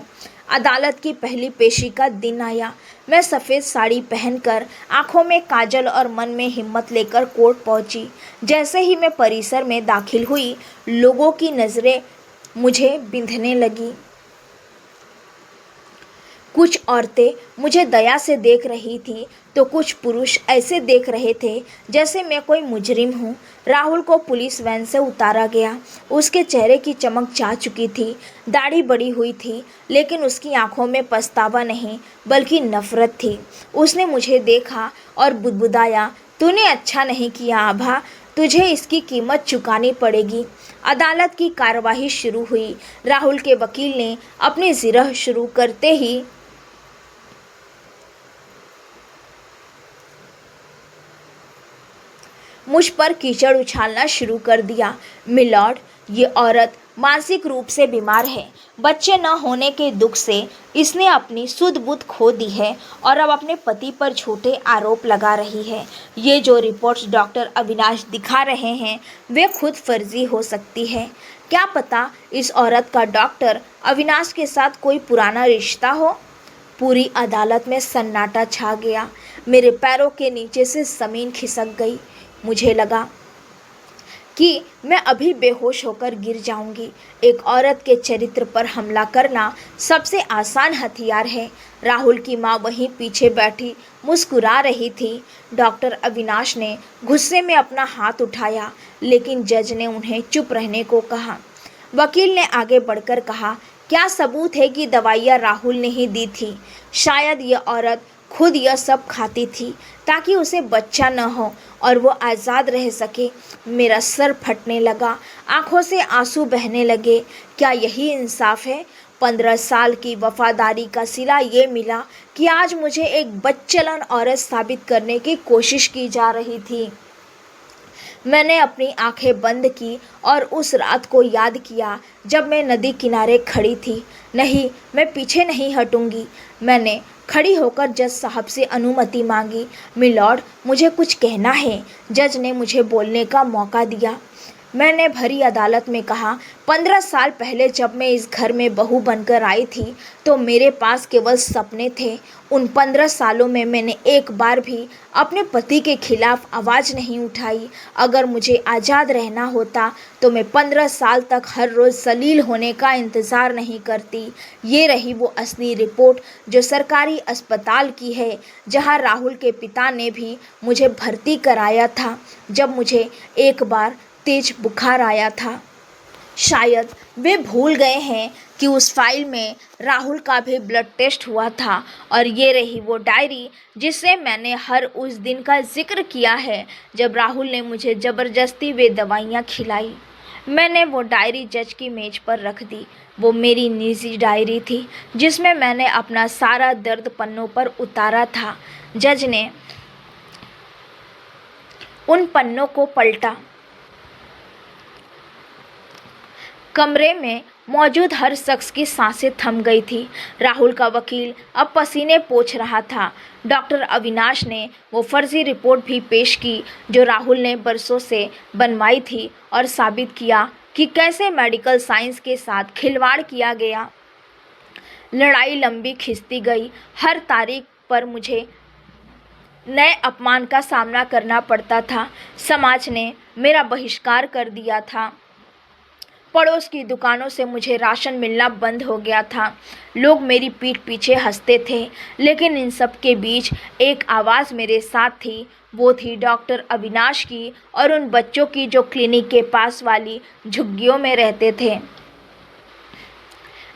अदालत की पहली पेशी का दिन आया। मैं सफ़ेद साड़ी पहनकर, आंखों में काजल और मन में हिम्मत लेकर कोर्ट पहुंची। जैसे ही मैं परिसर में दाखिल हुई, लोगों की नज़रें मुझे बिंधने लगी। कुछ औरतें मुझे दया से देख रही थी तो कुछ पुरुष ऐसे देख रहे थे जैसे मैं कोई मुजरिम हूँ। राहुल को पुलिस वैन से उतारा गया। उसके चेहरे की चमक जा चुकी थी। दाढ़ी बड़ी हुई थी, लेकिन उसकी आंखों में पछतावा नहीं बल्कि नफरत थी। उसने मुझे देखा और बुदबुदाया, तूने अच्छा नहीं किया आभा, तुझे इसकी कीमत चुकानी पड़ेगी। अदालत की कार्यवाही शुरू हुई। राहुल के वकील ने अपनी जिरह शुरू करते ही मुझ पर कीचड़ उछालना शुरू कर दिया। मिलॉर्ड, ये औरत मानसिक रूप से बीमार है। बच्चे न होने के दुख से इसने अपनी सुध बुध खो दी है और अब अपने पति पर झूठे आरोप लगा रही है। ये जो रिपोर्ट्स डॉक्टर अविनाश दिखा रहे हैं वे खुद फर्जी हो सकती है। क्या पता इस औरत का डॉक्टर अविनाश के साथ कोई पुराना रिश्ता हो। पूरी अदालत में सन्नाटा छा गया। मेरे पैरों के नीचे से ज़मीन खिसक गई। मुझे लगा कि मैं अभी बेहोश होकर गिर जाऊंगी। एक औरत के चरित्र पर हमला करना सबसे आसान हथियार है। राहुल की माँ वहीं पीछे बैठी मुस्कुरा रही थी। डॉक्टर अविनाश ने गुस्से में अपना हाथ उठाया, लेकिन जज ने उन्हें चुप रहने को कहा। वकील ने आगे बढ़कर कहा, क्या सबूत है कि दवाइयाँ राहुल ने ही दी थी? शायद यह औरत खुद यह सब खाती थी ताकि उसे बच्चा न हो और वो आज़ाद रह सके। मेरा सर फटने लगा, आंखों से आंसू बहने लगे। क्या यही इंसाफ है? 15 साल की वफादारी का सिला ये मिला कि आज मुझे एक बदचलन औरत साबित करने की कोशिश की जा रही थी। मैंने अपनी आंखें बंद की और उस रात को याद किया जब मैं नदी किनारे खड़ी थी। नहीं, मैं पीछे नहीं हटूंगी। मैंने खड़ी होकर जज साहब से अनुमति मांगी। मिलॉर्ड, मुझे कुछ कहना है। जज ने मुझे बोलने का मौका दिया। मैंने भरी अदालत में कहा, 15 साल पहले जब मैं इस घर में बहू बनकर आई थी तो मेरे पास केवल सपने थे। उन 15 सालों में मैंने एक बार भी अपने पति के खिलाफ आवाज़ नहीं उठाई। अगर मुझे आज़ाद रहना होता तो मैं 15 साल तक हर रोज़ जलील होने का इंतज़ार नहीं करती। ये रही वो असली रिपोर्ट जो सरकारी अस्पताल की है, जहां राहुल के पिता ने भी मुझे भर्ती कराया था जब मुझे एक बार तेज बुखार आया था। शायद वे भूल गए हैं कि उस फाइल में राहुल का भी ब्लड टेस्ट हुआ था। और ये रही वो डायरी जिससे मैंने हर उस दिन का जिक्र किया है जब राहुल ने मुझे ज़बरदस्ती वे दवाइयाँ खिलाई। मैंने वो डायरी जज की मेज पर रख दी। वो मेरी निजी डायरी थी जिसमें मैंने अपना सारा दर्द पन्नों पर उतारा था। जज ने उन पन्नों को पलटा। कमरे में मौजूद हर शख्स की सांसें थम गई थी। राहुल का वकील अब पसीने पोंछ रहा था। डॉक्टर अविनाश ने वो फर्जी रिपोर्ट भी पेश की जो राहुल ने बरसों से बनवाई थी और साबित किया कि कैसे मेडिकल साइंस के साथ खिलवाड़ किया गया। लड़ाई लंबी खिंचती गई। हर तारीख पर मुझे नए अपमान का सामना करना पड़ता था। समाज ने मेरा बहिष्कार कर दिया था। पड़ोस की दुकानों से मुझे राशन मिलना बंद हो गया था। लोग मेरी पीठ पीछे हंसते थे, लेकिन इन सब के बीच एक आवाज़ मेरे साथ थी। वो थी डॉक्टर अविनाश की और उन बच्चों की जो क्लिनिक के पास वाली झुग्गियों में रहते थे।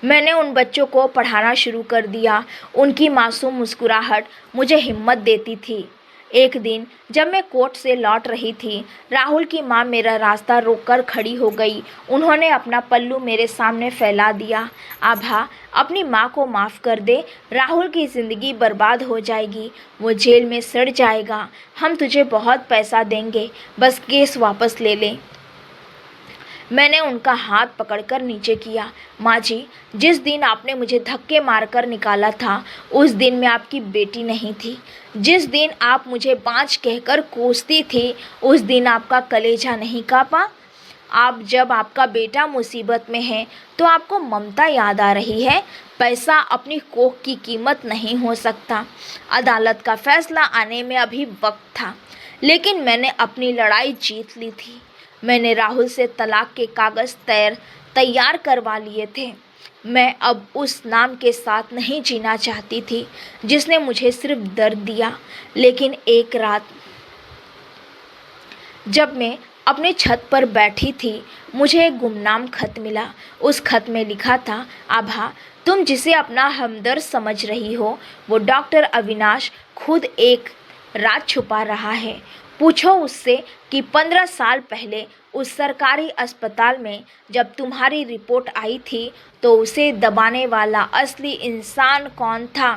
मैंने उन बच्चों को पढ़ाना शुरू कर दिया। उनकी मासूम मुस्कुराहट मुझे हिम्मत देती थी। एक दिन जब मैं कोर्ट से लौट रही थी, राहुल की माँ मेरा रास्ता रोककर खड़ी हो गई। उन्होंने अपना पल्लू मेरे सामने फैला दिया। आभा, अपनी माँ को माफ़ कर दे। राहुल की ज़िंदगी बर्बाद हो जाएगी। वो जेल में सड़ जाएगा। हम तुझे बहुत पैसा देंगे, बस केस वापस ले ले। मैंने उनका हाथ पकड़कर नीचे किया। माँ जी, जिस दिन आपने मुझे धक्के मारकर निकाला था उस दिन मैं आपकी बेटी नहीं थी। जिस दिन आप मुझे बाँझ कहकर कोसती थी उस दिन आपका कलेजा नहीं काँपा। आप जब आपका बेटा मुसीबत में है तो आपको ममता याद आ रही है। पैसा अपनी कोख की कीमत नहीं हो सकता। अदालत का फैसला आने में अभी वक्त था, लेकिन मैंने अपनी लड़ाई जीत ली थी। मैंने राहुल से तलाक के कागज़ तैयार करवा लिए थे। मैं अब उस नाम के साथ नहीं जीना चाहती थी जिसने मुझे सिर्फ दर्द दिया। लेकिन एक रात जब मैं अपने छत पर बैठी थी, मुझे एक गुमनाम खत मिला। उस खत में लिखा था, आभा, तुम जिसे अपना हमदर्द समझ रही हो वो डॉक्टर अविनाश खुद एक राज छुपा रहा है। पूछो उससे कि 15 साल पहले उस सरकारी अस्पताल में जब तुम्हारी रिपोर्ट आई थी तो उसे दबाने वाला असली इंसान कौन था।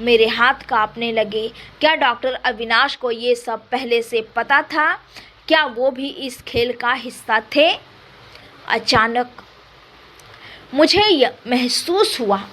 मेरे हाथ कांपने लगे। क्या डॉक्टर अविनाश को ये सब पहले से पता था? क्या वो भी इस खेल का हिस्सा थे? अचानक मुझे यह महसूस हुआ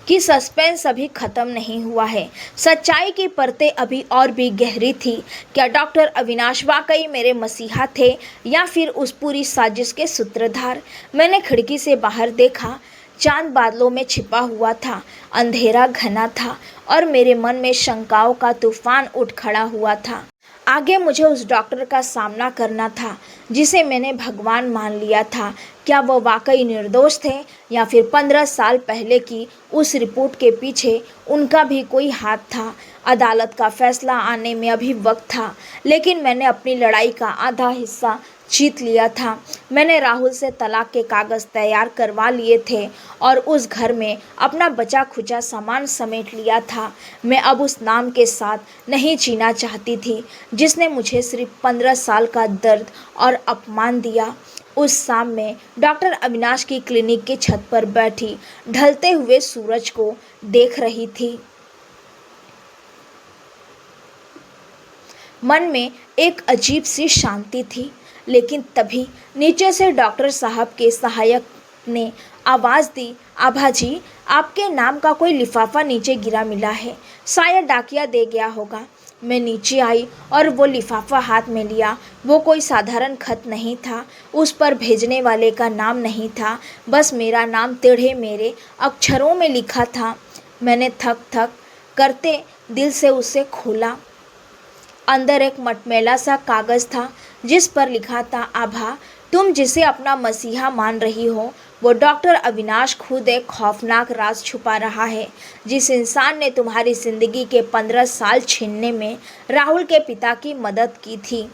कि सस्पेंस अभी ख़त्म नहीं हुआ है। सच्चाई की परतें अभी और भी गहरी थी। क्या डॉक्टर अविनाश वाकई मेरे मसीहा थे या फिर उस पूरी साजिश के सूत्रधार? मैंने खिड़की से बाहर देखा। चांद बादलों में छिपा हुआ था। अंधेरा घना था और मेरे मन में शंकाओं का तूफान उठ खड़ा हुआ था। आगे मुझे उस डॉक्टर का सामना करना था जिसे मैंने भगवान मान लिया था। क्या वह वाकई निर्दोष थे या फिर 15 साल पहले की उस रिपोर्ट के पीछे उनका भी कोई हाथ था? अदालत का फैसला आने में अभी वक्त था, लेकिन मैंने अपनी लड़ाई का आधा हिस्सा जीत लिया था। मैंने राहुल से तलाक के कागज़ तैयार करवा लिए थे और उस घर में अपना बचा खुचा सामान समेट लिया था। मैं अब उस नाम के साथ नहीं जीना चाहती थी जिसने मुझे सिर्फ 15 साल का दर्द और अपमान दिया। उस शाम में डॉक्टर अविनाश की क्लिनिक की छत पर बैठी ढलते हुए सूरज को देख रही थी। मन में एक अजीब सी शांति थी। लेकिन तभी नीचे से डॉक्टर साहब के सहायक ने आवाज़ दी, आभा जी, आपके नाम का कोई लिफाफा नीचे गिरा मिला है, शायद डाकिया दे गया होगा। मैं नीचे आई और वो लिफाफा हाथ में लिया। वो कोई साधारण खत नहीं था, उस पर भेजने वाले का नाम नहीं था, बस मेरा नाम टेढ़े मेढ़े अक्षरों में लिखा था। मैंने थक थक करते दिल से उसे खोला। अंदर एक मटमैला सा कागज़ था जिस पर लिखा था, आभा, तुम जिसे अपना मसीहा मान रही हो वो डॉक्टर अविनाश खुद एक खौफनाक राज छुपा रहा है। जिस इंसान ने तुम्हारी ज़िंदगी के 15 साल छीनने में राहुल के पिता की मदद की थी,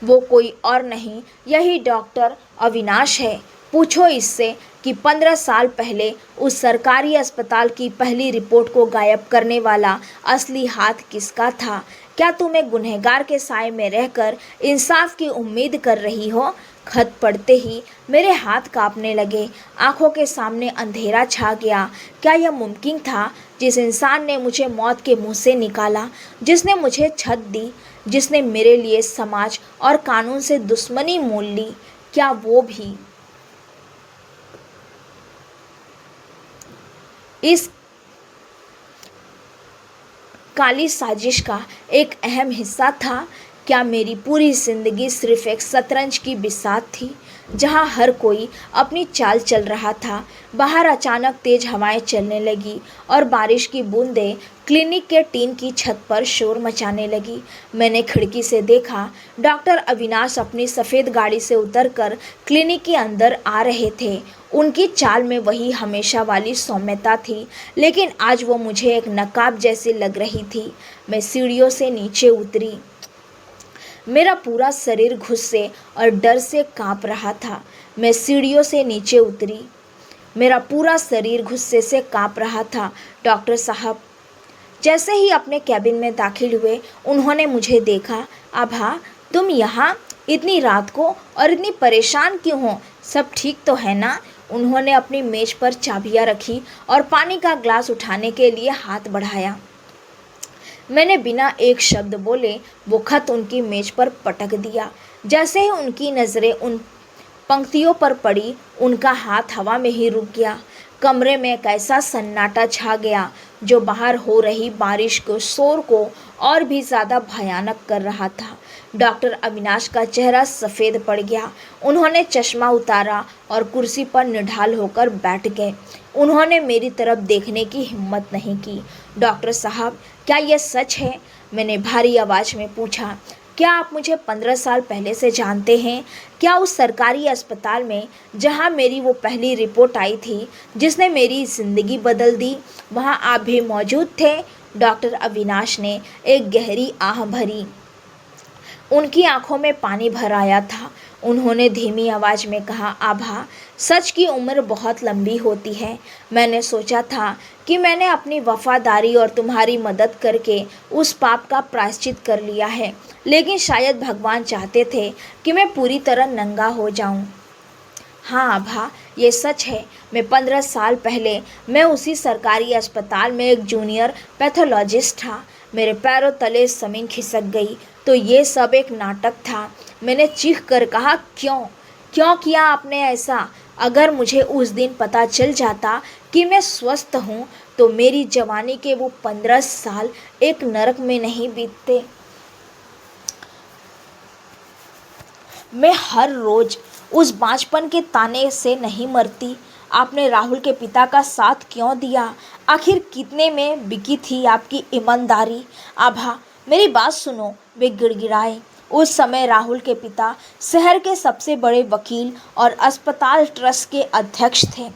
वो कोई और नहीं, यही डॉक्टर अविनाश है। पूछो इससे कि 15 साल पहले उस सरकारी अस्पताल की पहली रिपोर्ट को गायब करने वाला असली हाथ किसका था। क्या तुम एक गुनहगार के साए में रहकर इंसाफ की उम्मीद कर रही हो? खत पढ़ते ही मेरे हाथ कांपने लगे, आंखों के सामने अंधेरा छा गया। क्या यह मुमकिन था? जिस इंसान ने मुझे मौत के मुंह से निकाला, जिसने मुझे छत दी, जिसने मेरे लिए समाज और कानून से दुश्मनी मोल ली, क्या वो भी इस काली साजिश का एक अहम हिस्सा था? क्या मेरी पूरी जिंदगी सिर्फ एक शतरंज की बिसात थी जहां हर कोई अपनी चाल चल रहा था? बाहर अचानक तेज हवाएं चलने लगी और बारिश की बूंदें क्लिनिक के टीन की छत पर शोर मचाने लगी। मैंने खिड़की से देखा, डॉक्टर अविनाश अपनी सफ़ेद गाड़ी से उतरकर क्लिनिक के अंदर आ रहे थे। उनकी चाल में वही हमेशा वाली सौम्यता थी, लेकिन आज वो मुझे एक नकाब जैसी लग रही थी। मैं सीढ़ियों से नीचे उतरी। मेरा पूरा शरीर गुस्से और डर से कांप रहा था। मैं सीढ़ियों से नीचे उतरी। मेरा पूरा शरीर गुस्से से कांप रहा था। डॉक्टर साहब जैसे ही अपने कैबिन में दाखिल हुए, उन्होंने मुझे देखा। आभा, तुम यहाँ इतनी रात को और इतनी परेशान क्यों हो? सब ठीक तो है ना? उन्होंने अपनी मेज पर चाबियाँ रखी और पानी का ग्लास उठाने के लिए हाथ बढ़ाया। मैंने बिना एक शब्द बोले वो खत उनकी मेज पर पटक दिया। जैसे ही उनकी नज़रें उन पंक्तियों पर पड़ी, उनका हाथ हवा में ही रुक गया। कमरे में एक ऐसा सन्नाटा छा गया जो बाहर हो रही बारिश को शोर को और भी ज़्यादा भयानक कर रहा था। डॉक्टर अविनाश का चेहरा सफ़ेद पड़ गया। उन्होंने चश्मा उतारा और कुर्सी पर निढाल होकर बैठ गए। उन्होंने मेरी तरफ देखने की हिम्मत नहीं की। डॉक्टर साहब, क्या यह सच है? मैंने भारी आवाज़ में पूछा। क्या आप मुझे 15 साल पहले से जानते हैं? क्या उस सरकारी अस्पताल में जहां मेरी वो पहली रिपोर्ट आई थी जिसने मेरी ज़िंदगी बदल दी, वहां आप भी मौजूद थे? डॉक्टर अविनाश ने एक गहरी आह भरी। उनकी आंखों में पानी भर आया था। उन्होंने धीमी आवाज़ में कहा, आभा, सच की उम्र बहुत लंबी होती है। मैंने सोचा था कि मैंने अपनी वफादारी और तुम्हारी मदद करके उस पाप का प्रायश्चित कर लिया है, लेकिन शायद भगवान चाहते थे कि मैं पूरी तरह नंगा हो जाऊं। हाँ आभा, ये सच है। मैं 15 साल पहले मैं उसी सरकारी अस्पताल में एक जूनियर पैथोलॉजिस्ट था। मेरे पैरों तले ज़मीन खिसक गई। तो ये सब एक नाटक था। मैंने चीख कर कहा, क्यों क्यों किया आपने ऐसा? अगर मुझे उस दिन पता चल जाता कि मैं स्वस्थ हूँ तो मेरी जवानी के वो 15 साल एक नरक में नहीं बीतते। मैं हर रोज़ उस बाँझपन के ताने से नहीं मरती। आपने राहुल के पिता का साथ क्यों दिया? आखिर कितने में बिकी थी आपकी ईमानदारी? आभा, मेरी बात सुनो, वे गिड़गिड़ाए। उस समय राहुल के पिता शहर के सबसे बड़े वकील और अस्पताल ट्रस्ट के अध्यक्ष थे।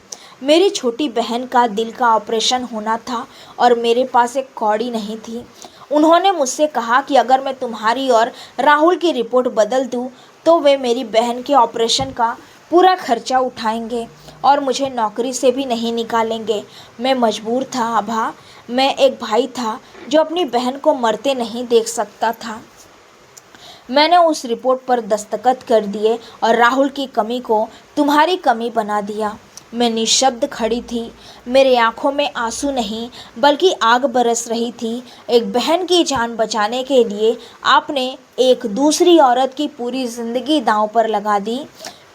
मेरी छोटी बहन का दिल का ऑपरेशन होना था और मेरे पास एक कौड़ी नहीं थी। उन्होंने मुझसे कहा कि अगर मैं तुम्हारी और राहुल की रिपोर्ट बदल दूं तो वे मेरी बहन के ऑपरेशन का पूरा खर्चा उठाएंगे और मुझे नौकरी से भी नहीं निकालेंगे। मैं मजबूर था आभा। मैं एक भाई था जो अपनी बहन को मरते नहीं देख सकता था। मैंने उस रिपोर्ट पर दस्तखत कर दिए और राहुल की कमी को तुम्हारी कमी बना दिया। मैं निशब्द खड़ी थी। मेरे आंखों में आंसू नहीं बल्कि आग बरस रही थी। एक बहन की जान बचाने के लिए आपने एक दूसरी औरत की पूरी ज़िंदगी दांव पर लगा दी।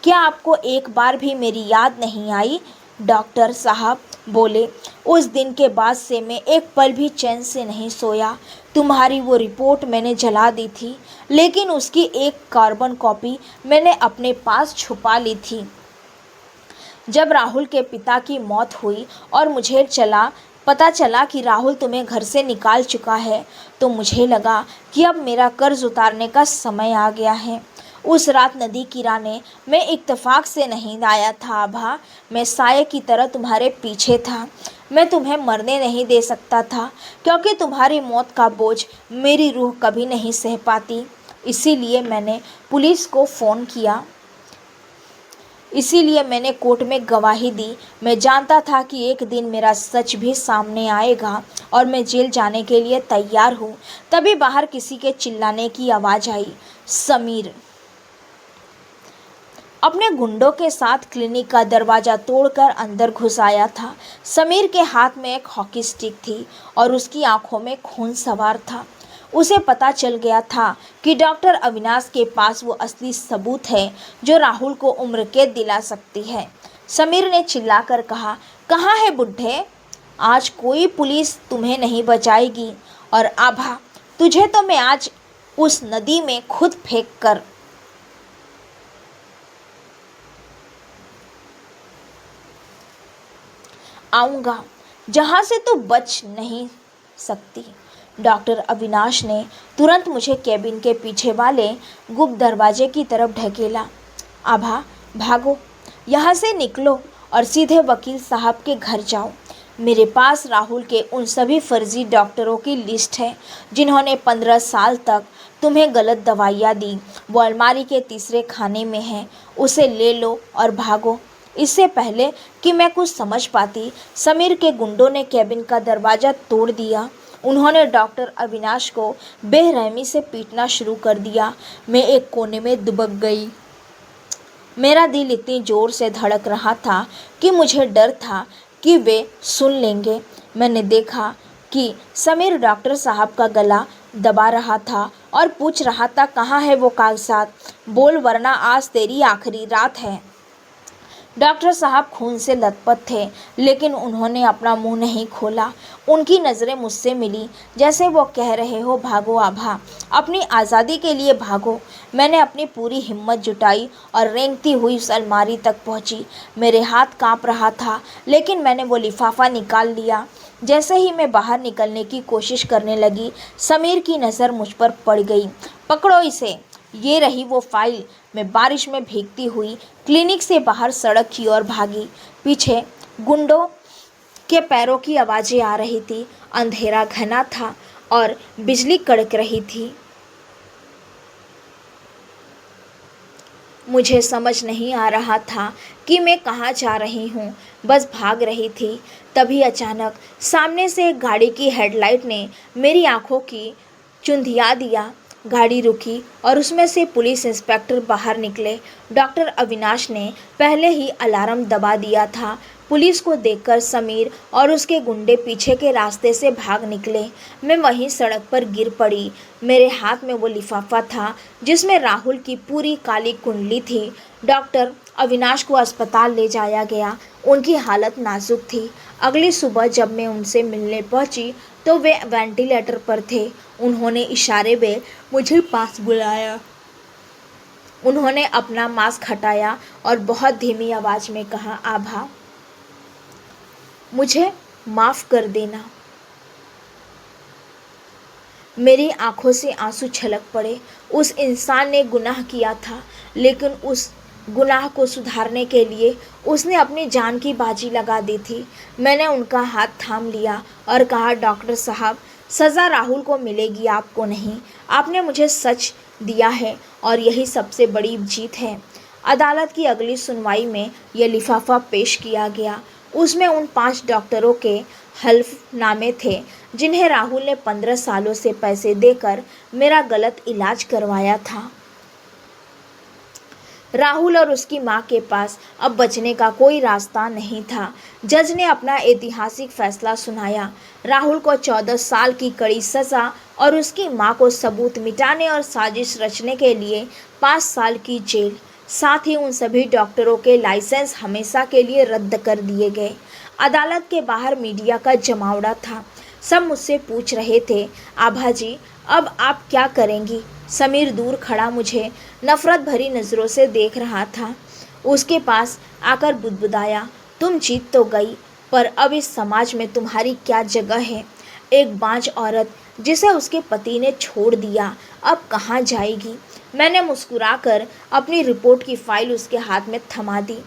क्या आपको एक बार भी मेरी याद नहीं आई? डॉक्टर साहब बोले। उस दिन के बाद से मैं एक पल भी चैन से नहीं सोया। तुम्हारी वो रिपोर्ट मैंने जला दी थी, लेकिन उसकी एक कार्बन कॉपी मैंने अपने पास छुपा ली थी। जब राहुल के पिता की मौत हुई और मुझे पता चला कि राहुल तुम्हें घर से निकाल चुका है, तो मुझे लगा कि अब मेरा कर्ज उतारने का समय आ गया है। उस रात नदी किनारे मैं इत्तेफाक से नहीं आया था आभा। मैं साये की तरह तुम्हारे पीछे था। मैं तुम्हें मरने नहीं दे सकता था, क्योंकि तुम्हारी मौत का बोझ मेरी रूह कभी नहीं सह पाती। इसीलिए मैंने पुलिस को फ़ोन किया। इसीलिए मैंने कोर्ट में गवाही दी। मैं जानता था कि एक दिन मेरा सच भी सामने आएगा और मैं जेल जाने के लिए तैयार हूँ। तभी बाहर किसी के चिल्लाने की आवाज़ आई। समीर अपने गुंडों के साथ क्लिनिक का दरवाज़ा तोड़कर अंदर घुस आया था। समीर के हाथ में एक हॉकी स्टिक थी और उसकी आंखों में खून सवार था। उसे पता चल गया था कि डॉक्टर अविनाश के पास वो असली सबूत है जो राहुल को उम्र कैद दिला सकती है। समीर ने चिल्लाकर कहा, कहाँ है बुड्ढे? आज कोई पुलिस तुम्हें नहीं बचाएगी। और आभा, तुझे तो मैं आज उस नदी में खुद फेंक कर आऊँगा जहाँ से तू बच नहीं सकती। डॉक्टर अविनाश ने तुरंत मुझे केबिन के पीछे वाले गुप्त दरवाजे की तरफ ढकेला। आभा, भागो, यहाँ से निकलो और सीधे वकील साहब के घर जाओ। मेरे पास राहुल के उन सभी फर्जी डॉक्टरों की लिस्ट है जिन्होंने 15 साल तक तुम्हें गलत दवाइयाँ दी। वो अलमारी के तीसरे खाने में है। उसे ले लो और भागो। इससे पहले कि मैं कुछ समझ पाती, समीर के गुंडों ने केबिन का दरवाज़ा तोड़ दिया। उन्होंने डॉक्टर अविनाश को बेरहमी से पीटना शुरू कर दिया। मैं एक कोने में दुबक गई। मेरा दिल इतनी ज़ोर से धड़क रहा था कि मुझे डर था कि वे सुन लेंगे। मैंने देखा कि समीर डॉक्टर साहब का गला दबा रहा था और पूछ रहा था, कहाँ है वो कागजात? बोल, वरना आज तेरी आखिरी रात है। डॉक्टर साहब खून से लथपथ थे, लेकिन उन्होंने अपना मुंह नहीं खोला। उनकी नज़रें मुझसे मिली, जैसे वो कह रहे हो, भागो आभा, अपनी आज़ादी के लिए भागो। मैंने अपनी पूरी हिम्मत जुटाई और रेंगती हुई उस अलमारी तक पहुंची। मेरे हाथ कांप रहा था, लेकिन मैंने वो लिफाफा निकाल लिया। जैसे ही मैं बाहर निकलने की कोशिश करने लगी, समीर की नज़र मुझ पर पड़ गई। पकड़ो इसे। ये रही वो फाइल। मैं बारिश में भीगती हुई क्लिनिक से बाहर सड़क की ओर भागी। पीछे गुंडों के पैरों की आवाज़ें आ रही थी। अंधेरा घना था और बिजली कड़क रही थी। मुझे समझ नहीं आ रहा था कि मैं कहाँ जा रही हूँ, बस भाग रही थी। तभी अचानक सामने से एक गाड़ी की हेडलाइट ने मेरी आँखों की चुंधिया दिया। गाड़ी रुकी और उसमें से पुलिस इंस्पेक्टर बाहर निकले। डॉक्टर अविनाश ने पहले ही अलार्म दबा दिया था। पुलिस को देखकर समीर और उसके गुंडे पीछे के रास्ते से भाग निकले। मैं वहीं सड़क पर गिर पड़ी। मेरे हाथ में वो लिफाफा था जिसमें राहुल की पूरी काली कुंडली थी। डॉक्टर अविनाश को अस्पताल ले जाया गया। उनकी हालत नाजुक थी। अगली सुबह जब मैं उनसे मिलने पहुंची तो वे वेंटिलेटर पर थे। उन्होंने इशारे में मुझे पास बुलाया। उन्होंने अपना मास्क हटाया और बहुत धीमी आवाज़ में कहा, आभा, मुझे माफ़ कर देना। मेरी आंखों से आंसू छलक पड़े। उस इंसान ने गुनाह किया था, लेकिन उस गुनाह को सुधारने के लिए उसने अपनी जान की बाजी लगा दी थी। मैंने उनका हाथ थाम लिया और कहा, डॉक्टर साहब, सज़ा राहुल को मिलेगी, आपको नहीं। आपने मुझे सच दिया है और यही सबसे बड़ी जीत है। अदालत की अगली सुनवाई में यह लिफाफा पेश किया गया। उसमें उन 5 डॉक्टरों के हल्फनामे थे जिन्हें राहुल ने 15 सालों से पैसे देकर मेरा गलत इलाज करवाया था। राहुल और उसकी मां के पास अब बचने का कोई रास्ता नहीं था। जज ने अपना ऐतिहासिक फैसला सुनाया। राहुल को 14 साल की कड़ी सज़ा और उसकी मां को सबूत मिटाने और साजिश रचने के लिए 5 साल की जेल। साथ ही उन सभी डॉक्टरों के लाइसेंस हमेशा के लिए रद्द कर दिए गए। अदालत के बाहर मीडिया का जमावड़ा था। सब मुझसे पूछ रहे थे, आभा जी अब आप क्या करेंगी। समीर दूर खड़ा मुझे नफरत भरी नज़रों से देख रहा था। उसके पास आकर बुदबुदाया, तुम जीत तो गई, पर अब इस समाज में तुम्हारी क्या जगह है। एक बांझ औरत जिसे उसके पति ने छोड़ दिया अब कहाँ जाएगी। मैंने मुस्कुराकर अपनी रिपोर्ट की फाइल उसके हाथ में थमा दी।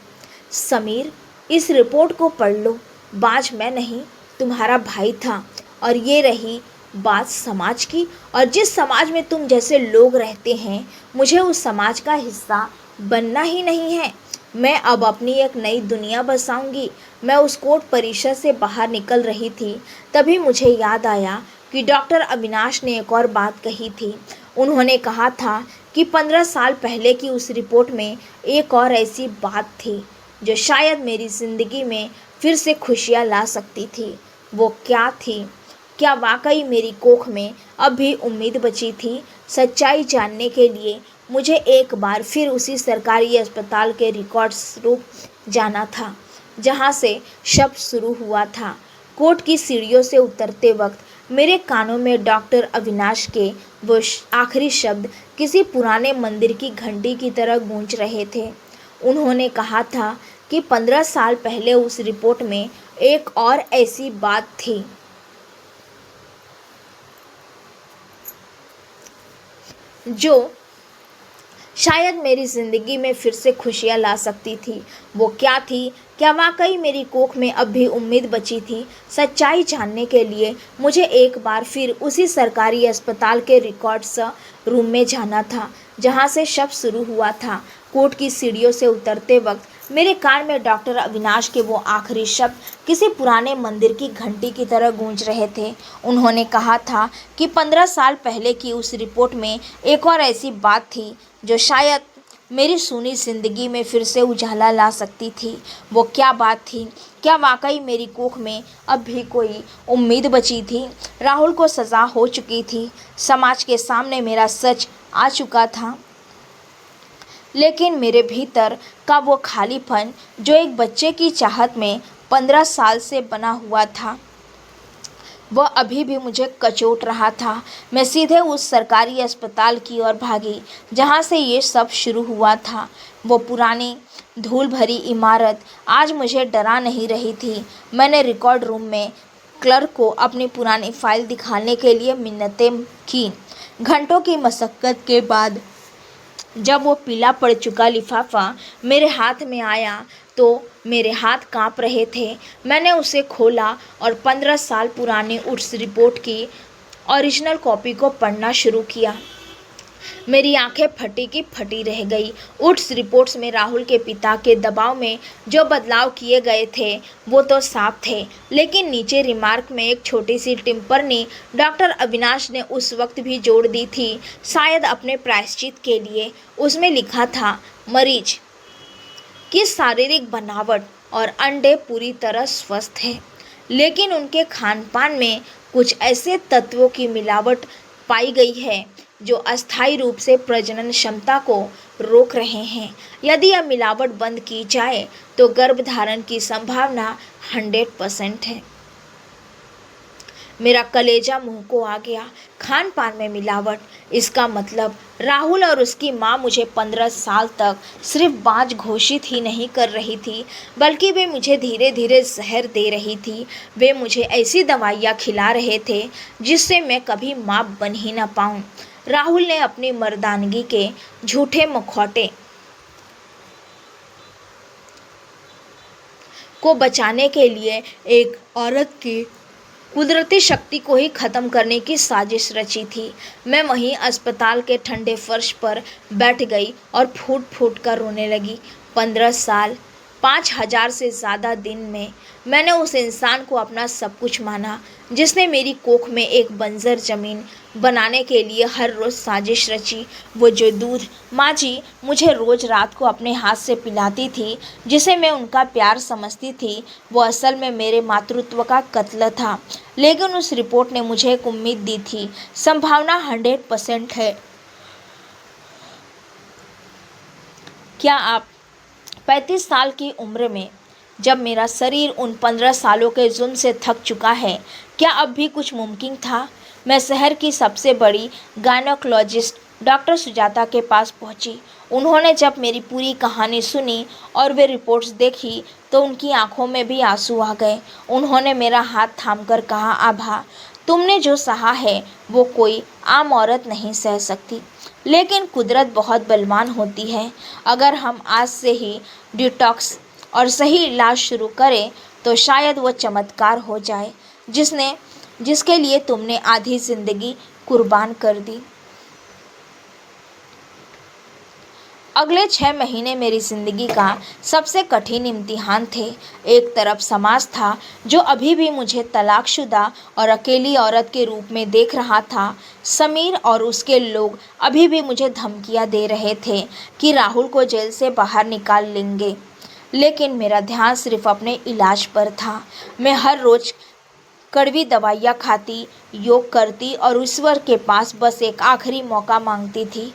समीर, इस रिपोर्ट को पढ़ लो। बाज मैं नहीं, तुम्हारा भाई था। और ये रही बात समाज की, और जिस समाज में तुम जैसे लोग रहते हैं, मुझे उस समाज का हिस्सा बनना ही नहीं है। मैं अब अपनी एक नई दुनिया बसाऊंगी। मैं उस कोर्ट परिसर से बाहर निकल रही थी, तभी मुझे याद आया कि डॉक्टर अविनाश ने एक और बात कही थी। उन्होंने कहा था कि 15 साल पहले की उस रिपोर्ट में एक और ऐसी बात थी जो शायद मेरी ज़िंदगी में फिर से खुशियाँ ला सकती थी। वो क्या थी? क्या वाकई मेरी कोख में अब भी उम्मीद बची थी? सच्चाई जानने के लिए मुझे एक बार फिर उसी सरकारी अस्पताल के रिकॉर्ड्स रूम जाना था जहाँ से शब्द शुरू हुआ था। कोर्ट की सीढ़ियों से उतरते वक्त मेरे कानों में डॉक्टर अविनाश के वो आखिरी शब्द किसी पुराने मंदिर की घंटी की तरह गूंज रहे थे। उन्होंने कहा था कि 15 साल पहले उस रिपोर्ट में एक और ऐसी बात थी जो शायद मेरी ज़िंदगी में फिर से खुशियाँ ला सकती थी। वो क्या थी? क्या वाकई मेरी कोख में अब भी उम्मीद बची थी? सच्चाई जानने के लिए मुझे एक बार फिर उसी सरकारी अस्पताल के रिकॉर्ड्स रूम में जाना था जहाँ से शब्द शुरू हुआ था। कोर्ट की सीढ़ियों से उतरते वक्त मेरे कान में डॉक्टर अविनाश के वो आखिरी शब्द किसी पुराने मंदिर की घंटी की तरह गूंज रहे थे। उन्होंने कहा था कि 15 साल पहले की उस रिपोर्ट में एक और ऐसी बात थी जो शायद मेरी सूनी ज़िंदगी में फिर से उजाला ला सकती थी। वो क्या बात थी? क्या वाकई मेरी कोख में अब भी कोई उम्मीद बची थी? राहुल को सज़ा हो चुकी थी, समाज के सामने मेरा सच आ चुका था, लेकिन मेरे भीतर का वो खालीपन जो एक बच्चे की चाहत में 15 साल से बना हुआ था, वह अभी भी मुझे कचोट रहा था। मैं सीधे उस सरकारी अस्पताल की ओर भागी जहाँ से ये सब शुरू हुआ था। वो पुरानी धूल भरी इमारत आज मुझे डरा नहीं रही थी। मैंने रिकॉर्ड रूम में क्लर्क को अपनी पुरानी फाइल दिखाने के लिए मिन्नतें की। घंटों की मशक्क़त के बाद जब वो पीला पड़ चुका लिफाफा मेरे हाथ में आया तो मेरे हाथ कांप रहे थे। मैंने उसे खोला और 15 साल पुरानी उस रिपोर्ट की ओरिजिनल कॉपी को पढ़ना शुरू किया। मेरी आंखें फटी की फटी रह गई। उस रिपोर्ट्स में राहुल के पिता के दबाव में जो बदलाव किए गए थे वो तो साफ थे, लेकिन नीचे रिमार्क में एक छोटी सी टिप्पणी डॉक्टर अविनाश ने उस वक्त भी जोड़ दी थी, शायद अपने प्रायश्चित के लिए। उसमें लिखा था, मरीज की शारीरिक बनावट और अंडे पूरी तरह स्वस्थ है, लेकिन उनके खान पान में कुछ ऐसे तत्वों की मिलावट पाई गई है जो अस्थायी रूप से प्रजनन क्षमता को रोक रहे हैं। यदि यह मिलावट बंद की जाए तो गर्भधारण की संभावना 100% है। मेरा कलेजा मुंह को आ गया। खान पान में मिलावट, इसका मतलब राहुल और उसकी माँ मुझे 15 साल तक सिर्फ बाज घोषित ही नहीं कर रही थी, बल्कि वे मुझे धीरे धीरे जहर दे रही थी। वे मुझे ऐसी दवाइयाँ खिला रहे थे जिससे मैं कभी माँ बन ही न पाऊँ। राहुल ने अपनी मर्दानगी के झूठे मुखौटे को बचाने के लिए एक औरत की कुदरती शक्ति को ही ख़त्म करने की साजिश रची थी। मैं वहीं अस्पताल के ठंडे फर्श पर बैठ गई और फूट फूट कर रोने लगी। 15 साल, 5000 से ज़्यादा दिन में मैंने उस इंसान को अपना सब कुछ माना जिसने मेरी कोख में एक बंजर ज़मीन बनाने के लिए हर रोज़ साजिश रची। वो जो दूध माँ जी मुझे रोज़ रात को अपने हाथ से पिलाती थी, जिसे मैं उनका प्यार समझती थी, वो असल में मेरे मातृत्व का कत्ल था। लेकिन उस रिपोर्ट ने मुझे एक उम्मीद दी थी, संभावना 100% है क्या आप 35 साल की उम्र में, जब मेरा शरीर उन 15 सालों के जुल्म से थक चुका है, क्या अब भी कुछ मुमकिन था? मैं शहर की सबसे बड़ी गायनोकोलॉजिस्ट डॉक्टर सुजाता के पास पहुंची। उन्होंने जब मेरी पूरी कहानी सुनी और वे रिपोर्ट्स देखी तो उनकी आंखों में भी आंसू आ गए। उन्होंने मेरा हाथ थामकर कहा, आभा, तुमने जो सहा है वो कोई आम औरत नहीं सह सकती। लेकिन कुदरत बहुत बलवान होती है। अगर हम आज से ही डिटॉक्स और सही इलाज शुरू करें तो शायद वो चमत्कार हो जाए जिसके लिए तुमने आधी ज़िंदगी कुर्बान कर दी। अगले 6 महीने मेरी ज़िंदगी का सबसे कठिन इम्तिहान थे। एक तरफ समाज था जो अभी भी मुझे तलाकशुदा और अकेली औरत के रूप में देख रहा था। समीर और उसके लोग अभी भी मुझे धमकियां दे रहे थे कि राहुल को जेल से बाहर निकाल लेंगे। लेकिन मेरा ध्यान सिर्फ अपने इलाज पर था। मैं हर रोज़ कड़वी दवाइयाँ खाती, योग करती और ईश्वर के पास बस एक आखिरी मौका मांगती थी।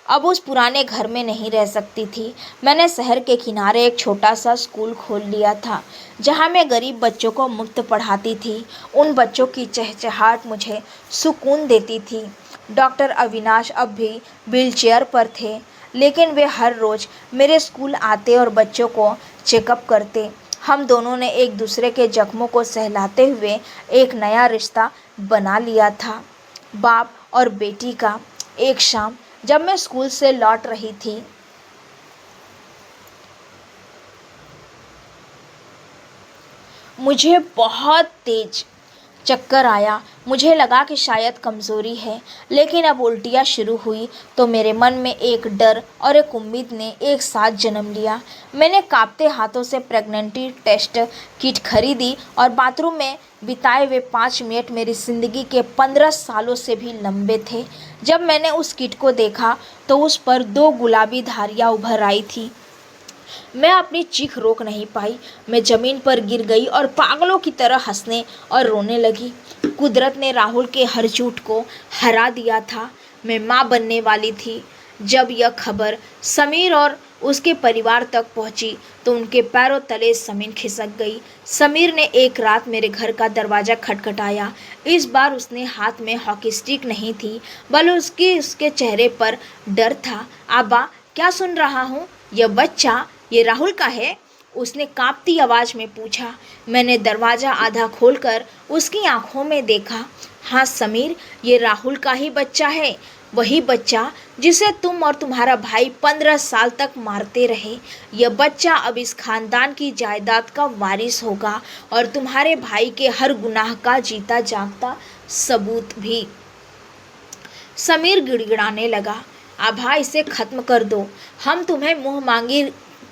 अब उस पुराने घर में नहीं रह सकती थी। मैंने शहर के किनारे एक छोटा सा स्कूल खोल लिया था जहाँ मैं गरीब बच्चों को मुफ्त पढ़ाती थी। उन बच्चों की चहचहाट मुझे सुकून देती थी। डॉक्टर अविनाश अब भी व्हीलचेयर पर थे, लेकिन वे हर रोज़ मेरे स्कूल आते और बच्चों को चेकअप करते। हम दोनों ने एक दूसरे के जख्मों को सहलाते हुए एक नया रिश्ता बना लिया था, बाप और बेटी का। एक शाम जब मैं स्कूल से लौट रही थी, मुझे बहुत तेज चक्कर आया। मुझे लगा कि शायद कमज़ोरी है, लेकिन अब उल्टियाँ शुरू हुई तो मेरे मन में एक डर और एक उम्मीद ने एक साथ जन्म लिया। मैंने कांपते हाथों से प्रेगनेंसी टेस्ट किट खरीदी और बाथरूम में बिताए हुए 5 मिनट मेरी ज़िंदगी के 15 सालों से भी लंबे थे। जब मैंने उस किट को देखा तो उस पर 2 गुलाबी धारियाँ उभर आई थी। मैं अपनी चीख रोक नहीं पाई। मैं ज़मीन पर गिर गई और पागलों की तरह हंसने और रोने लगी। कुदरत ने राहुल के हर झूठ को हरा दिया था। मैं माँ बनने वाली थी। जब यह खबर समीर और उसके परिवार तक पहुंची तो उनके पैरों तले ज़मीन खिसक गई। समीर ने एक रात मेरे घर का दरवाज़ा खटखटाया। इस बार उसने हाथ में हॉकी स्टिक नहीं थी, बल्कि उसके चेहरे पर डर था। आबा, क्या सुन रहा हूँ? यह बच्चा ये राहुल का है? उसने कांपती आवाज़ में पूछा। मैंने दरवाज़ा आधा खोलकर उसकी आंखों में देखा। हाँ समीर, ये राहुल का ही बच्चा है, वही बच्चा जिसे तुम और तुम्हारा भाई 15 साल तक मारते रहे। यह बच्चा अब इस खानदान की जायदाद का वारिस होगा और तुम्हारे भाई के हर गुनाह का जीता जागता सबूत भी। समीर गिड़गिड़ाने लगा। आभा, इसे ख़त्म कर दो। हम तुम्हें मुँह मांगी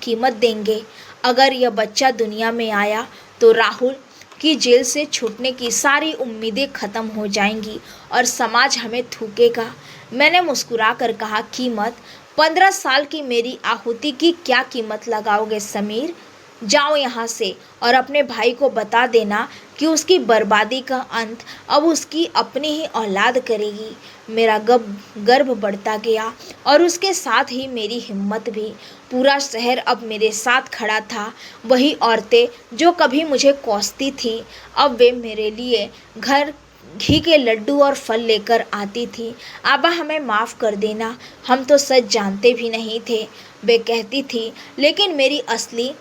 कीमत देंगे। अगर यह बच्चा दुनिया में आया तो राहुल की जेल से छूटने की सारी उम्मीदें ख़त्म हो जाएंगी और समाज हमें थूकेगा। मैंने मुस्कुरा कर कहा, कीमत? 15 साल की मेरी आहुति की क्या कीमत लगाओगे समीर? जाओ यहाँ से और अपने भाई को बता देना कि उसकी बर्बादी का अंत अब उसकी अपनी ही औलाद करेगी। मेरा गर्व बढ़ता गया और उसके साथ ही मेरी हिम्मत भी। पूरा शहर अब मेरे साथ खड़ा था। वही औरतें जो कभी मुझे कोसती थी, अब वे मेरे लिए घर घी के लड्डू और फल लेकर आती थी। आबा, हमें माफ़ कर देना, हम तो सच जानते भी नहीं थे, वे कहती थी। लेकिन मेरी असली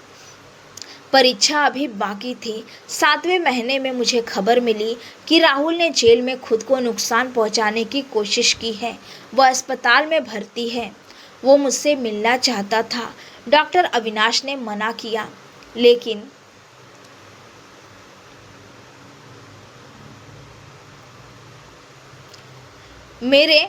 परीक्षा अभी बाकी थी। 7वें महीने में मुझे खबर मिली कि राहुल ने जेल में खुद को नुकसान पहुंचाने की कोशिश की है। वह अस्पताल में भर्ती है। वो मुझसे मिलना चाहता था। डॉक्टर अविनाश ने मना किया, लेकिन मेरे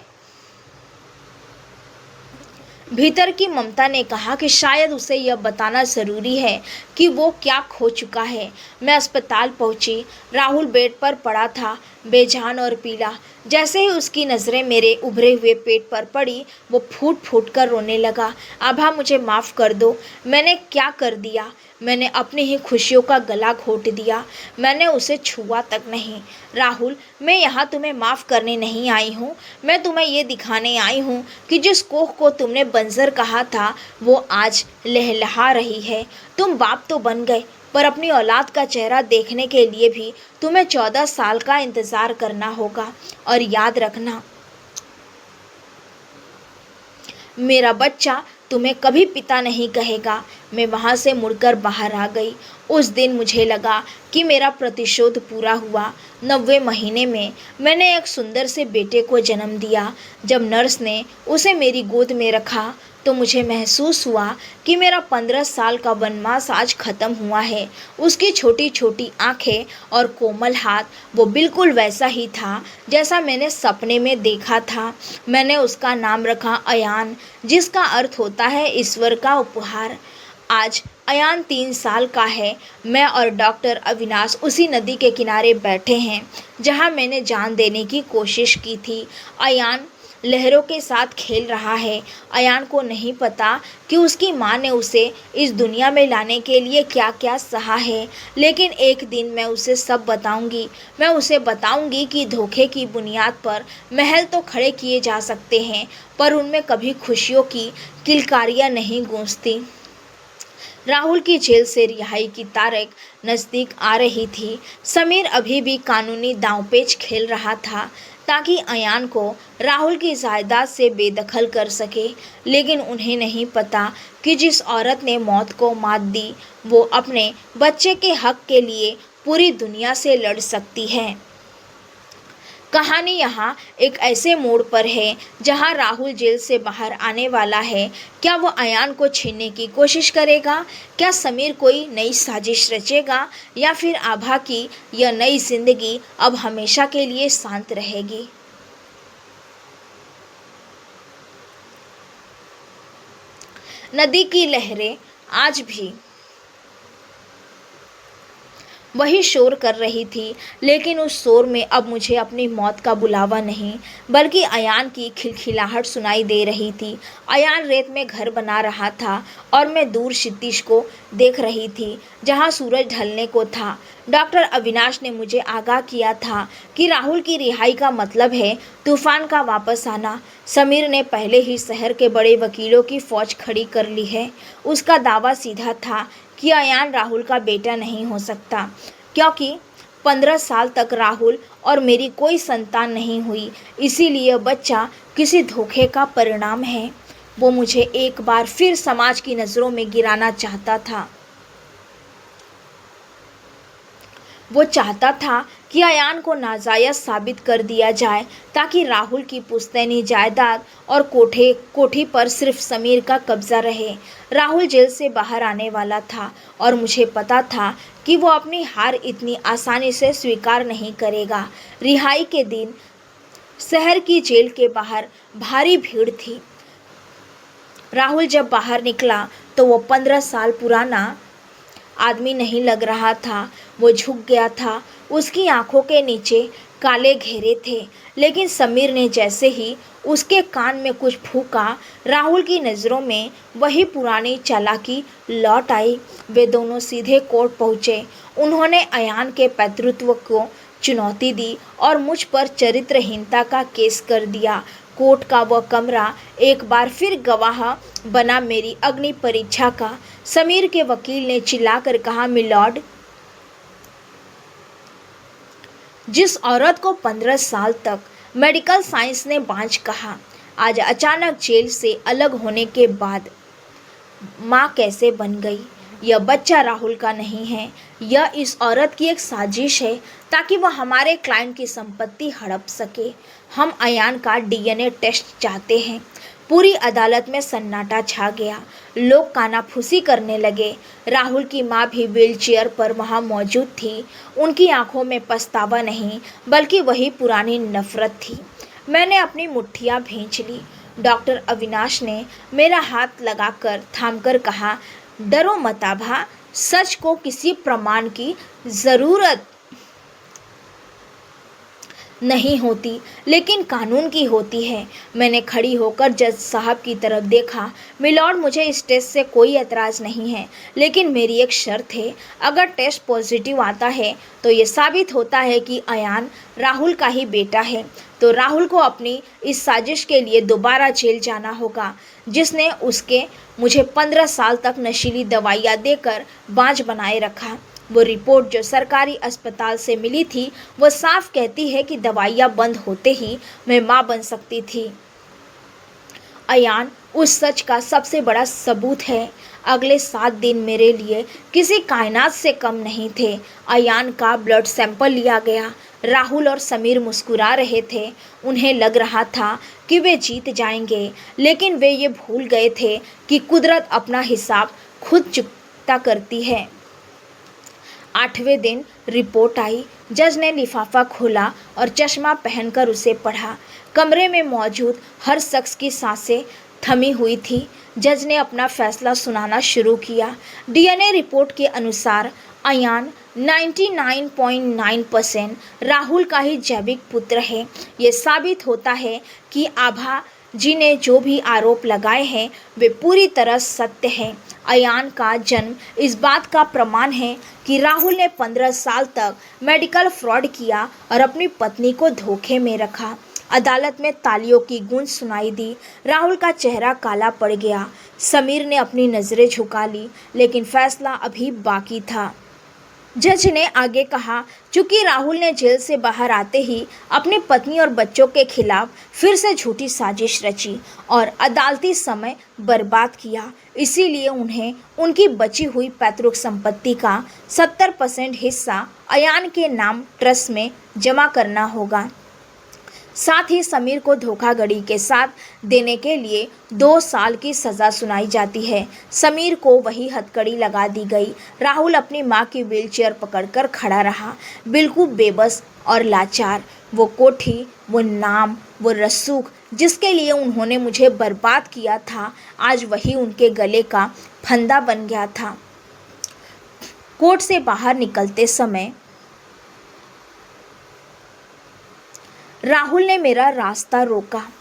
भीतर की ममता ने कहा कि शायद उसे यह बताना ज़रूरी है कि वो क्या खो चुका है। मैं अस्पताल पहुंची। राहुल बेड पर पड़ा था, बेजान और पीला। जैसे ही उसकी नज़रें मेरे उभरे हुए पेट पर पड़ी, वो फूट फूट कर रोने लगा। आभा, मुझे माफ़ कर दो। मैंने क्या कर दिया? मैंने अपनी ही खुशियों का गला घोट दिया। मैंने उसे छुआ तक नहीं। राहुल, मैं यहाँ तुम्हें माफ़ करने नहीं आई हूँ। मैं तुम्हें ये दिखाने आई हूँ कि जिस कोख को तुमने बंजर कहा था, वो आज लहलहा रही है। तुम बाप तो बन गए, पर अपनी औलाद का चेहरा देखने के लिए भी तुम्हें 14 साल का इंतज़ार करना होगा। और याद रखना, मेरा बच्चा तुम्हें कभी पिता नहीं कहेगा। मैं वहाँ से मुड़कर बाहर आ गई। उस दिन मुझे लगा कि मेरा प्रतिशोध पूरा हुआ। 90वें महीने में मैंने एक सुंदर से बेटे को जन्म दिया। जब नर्स ने उसे मेरी गोद में रखा तो मुझे महसूस हुआ कि मेरा 15 साल का वनवास आज ख़त्म हुआ है। उसकी छोटी छोटी आंखें और कोमल हाथ, वो बिल्कुल वैसा ही था जैसा मैंने सपने में देखा था। मैंने उसका नाम रखा अयान, जिसका अर्थ होता है ईश्वर का उपहार। आज अयान 3 साल का है। मैं और डॉक्टर अविनाश उसी नदी के किनारे बैठे हैं जहां मैंने जान देने की कोशिश की थी। अयान लहरों के साथ खेल रहा है। अयान को नहीं पता कि उसकी माँ ने उसे इस दुनिया में लाने के लिए क्या क्या सहा है, लेकिन एक दिन मैं उसे सब बताऊंगी। मैं उसे बताऊंगी कि धोखे की बुनियाद पर महल तो खड़े किए जा सकते हैं, पर उनमें कभी खुशियों की किलकारियाँ नहीं गूंजती। राहुल की जेल से रिहाई की तारीख नज़दीक आ रही थी। समीर अभी भी कानूनी दांवपेच खेल रहा था ताकि अयान को राहुल की जायदाद से बेदखल कर सके, लेकिन उन्हें नहीं पता कि जिस औरत ने मौत को मात दी, वो अपने बच्चे के हक के लिए पूरी दुनिया से लड़ सकती है। कहानी यहाँ एक ऐसे मोड़ पर है जहाँ राहुल जेल से बाहर आने वाला है। क्या वो अयान को छीनने की कोशिश करेगा? क्या समीर कोई नई साजिश रचेगा? या फिर आभा की यह नई जिंदगी अब हमेशा के लिए शांत रहेगी? नदी की लहरें आज भी वही शोर कर रही थी, लेकिन उस शोर में अब मुझे अपनी मौत का बुलावा नहीं, बल्कि अयान की खिलखिलाहट सुनाई दे रही थी। अयान रेत में घर बना रहा था और मैं दूर क्षितिज को देख रही थी जहां सूरज ढलने को था। डॉक्टर अविनाश ने मुझे आगाह किया था कि राहुल की रिहाई का मतलब है तूफान का वापस आना। समीर ने पहले ही शहर के बड़े वकीलों की फौज खड़ी कर ली है। उसका दावा सीधा था कि अयान राहुल का बेटा नहीं हो सकता, क्योंकि 15 साल तक राहुल और मेरी कोई संतान नहीं हुई। इसीलिए बच्चा किसी धोखे का परिणाम है। वो मुझे एक बार फिर समाज की नज़रों में गिराना चाहता था। वो चाहता था कि अयान को नाजायज साबित कर दिया जाए ताकि राहुल की पुश्तैनी जायदाद और कोठी पर सिर्फ समीर का कब्जा रहे। राहुल जेल से बाहर आने वाला था और मुझे पता था कि वो अपनी हार इतनी आसानी से स्वीकार नहीं करेगा। रिहाई के दिन शहर की जेल के बाहर भारी भीड़ थी। राहुल जब बाहर निकला तो वो 15 साल पुराना आदमी नहीं लग रहा था। वो झुक गया था। उसकी आंखों के नीचे काले घेरे थे, लेकिन समीर ने जैसे ही उसके कान में कुछ फूंका, राहुल की नज़रों में वही पुरानी चालाकी लौट आई। वे दोनों सीधे कोर्ट पहुँचे। उन्होंने अयान के पैतृत्व को चुनौती दी और मुझ पर चरित्रहीनता का केस कर दिया। कोर्ट का वह कमरा एक बार फिर गवाह बना मेरी अग्नि परीक्षा का। समीर के वकील ने चिल्लाकर कहा, मिलॉर्ड, जिस औरत को 15 साल तक मेडिकल साइंस ने बांझ कहा, आज अचानक जेल से अलग होने के बाद माँ कैसे बन गई? यह बच्चा राहुल का नहीं है। यह इस औरत की एक साजिश है ताकि वह हमारे क्लाइंट की संपत्ति हड़प सके। हम अयान का डीएनए टेस्ट चाहते हैं। पूरी अदालत में सन्नाटा छा गया। लोग कानाफूसी करने लगे। राहुल की माँ भी व्हीलचेयर पर वहाँ मौजूद थी। उनकी आंखों में पछतावा नहीं, बल्कि वही पुरानी नफरत थी। मैंने अपनी मुट्ठियाँ भींच ली। डॉक्टर अविनाश ने मेरा हाथ लगाकर थामकर कहा, डरो मत आभा, सच को किसी प्रमाण की ज़रूरत नहीं होती, लेकिन कानून की होती है। मैंने खड़ी होकर जज साहब की तरफ देखा। मिलॉर्ड, मुझे इस टेस्ट से कोई एतराज़ नहीं है, लेकिन मेरी एक शर्त है। अगर टेस्ट पॉजिटिव आता है तो ये साबित होता है कि अयान राहुल का ही बेटा है, तो राहुल को अपनी इस साजिश के लिए दोबारा जेल जाना होगा, जिसने उसके मुझे 15 साल तक नशीली दवाइयाँ देकर बांझ बनाए रखा। वो रिपोर्ट जो सरकारी अस्पताल से मिली थी वो साफ कहती है कि दवाइयाँ बंद होते ही मैं माँ बन सकती थी। अयान उस सच का सबसे बड़ा सबूत है। अगले 7 दिन मेरे लिए किसी कायनात से कम नहीं थे। अयान का ब्लड सैंपल लिया गया। राहुल और समीर मुस्कुरा रहे थे। उन्हें लग रहा था कि वे जीत जाएंगे, लेकिन वे ये भूल गए थे कि कुदरत अपना हिसाब खुद चुकता करती है। 8वें दिन रिपोर्ट आई। जज ने लिफाफा खोला और चश्मा पहनकर उसे पढ़ा। कमरे में मौजूद हर शख्स की सांसें थमी हुई थी। जज ने अपना फैसला सुनाना शुरू किया। डीएनए रिपोर्ट के अनुसार अयान 99.9% राहुल का ही जैविक पुत्र है। ये साबित होता है कि आभा जी ने जो भी आरोप लगाए हैं वे पूरी तरह सत्य हैं। अयान का जन्म इस बात का प्रमाण है कि राहुल ने 15 साल तक मेडिकल फ्रॉड किया और अपनी पत्नी को धोखे में रखा। अदालत में तालियों की गूंज सुनाई दी। राहुल का चेहरा काला पड़ गया। समीर ने अपनी नज़रें झुका ली, लेकिन फैसला अभी बाकी था। जज ने आगे कहा, चूंकि राहुल ने जेल से बाहर आते ही अपनी पत्नी और बच्चों के खिलाफ फिर से झूठी साजिश रची और अदालती समय बर्बाद किया, इसीलिए उन्हें उनकी बची हुई पैतृक संपत्ति का 70% हिस्सा अयान के नाम ट्रस्ट में जमा करना होगा। साथ ही समीर को धोखाधड़ी के साथ देने के लिए 2 साल की सज़ा सुनाई जाती है। समीर को वही हथकड़ी लगा दी गई। राहुल अपनी मां की व्हीलचेयर पकड़कर खड़ा रहा, बिल्कुल बेबस और लाचार। वो कोठी, वो नाम, वो रसूख जिसके लिए उन्होंने मुझे बर्बाद किया था, आज वही उनके गले का फंदा बन गया था। कोर्ट से बाहर निकलते समय राहुल ने मेरा रास्ता रोका।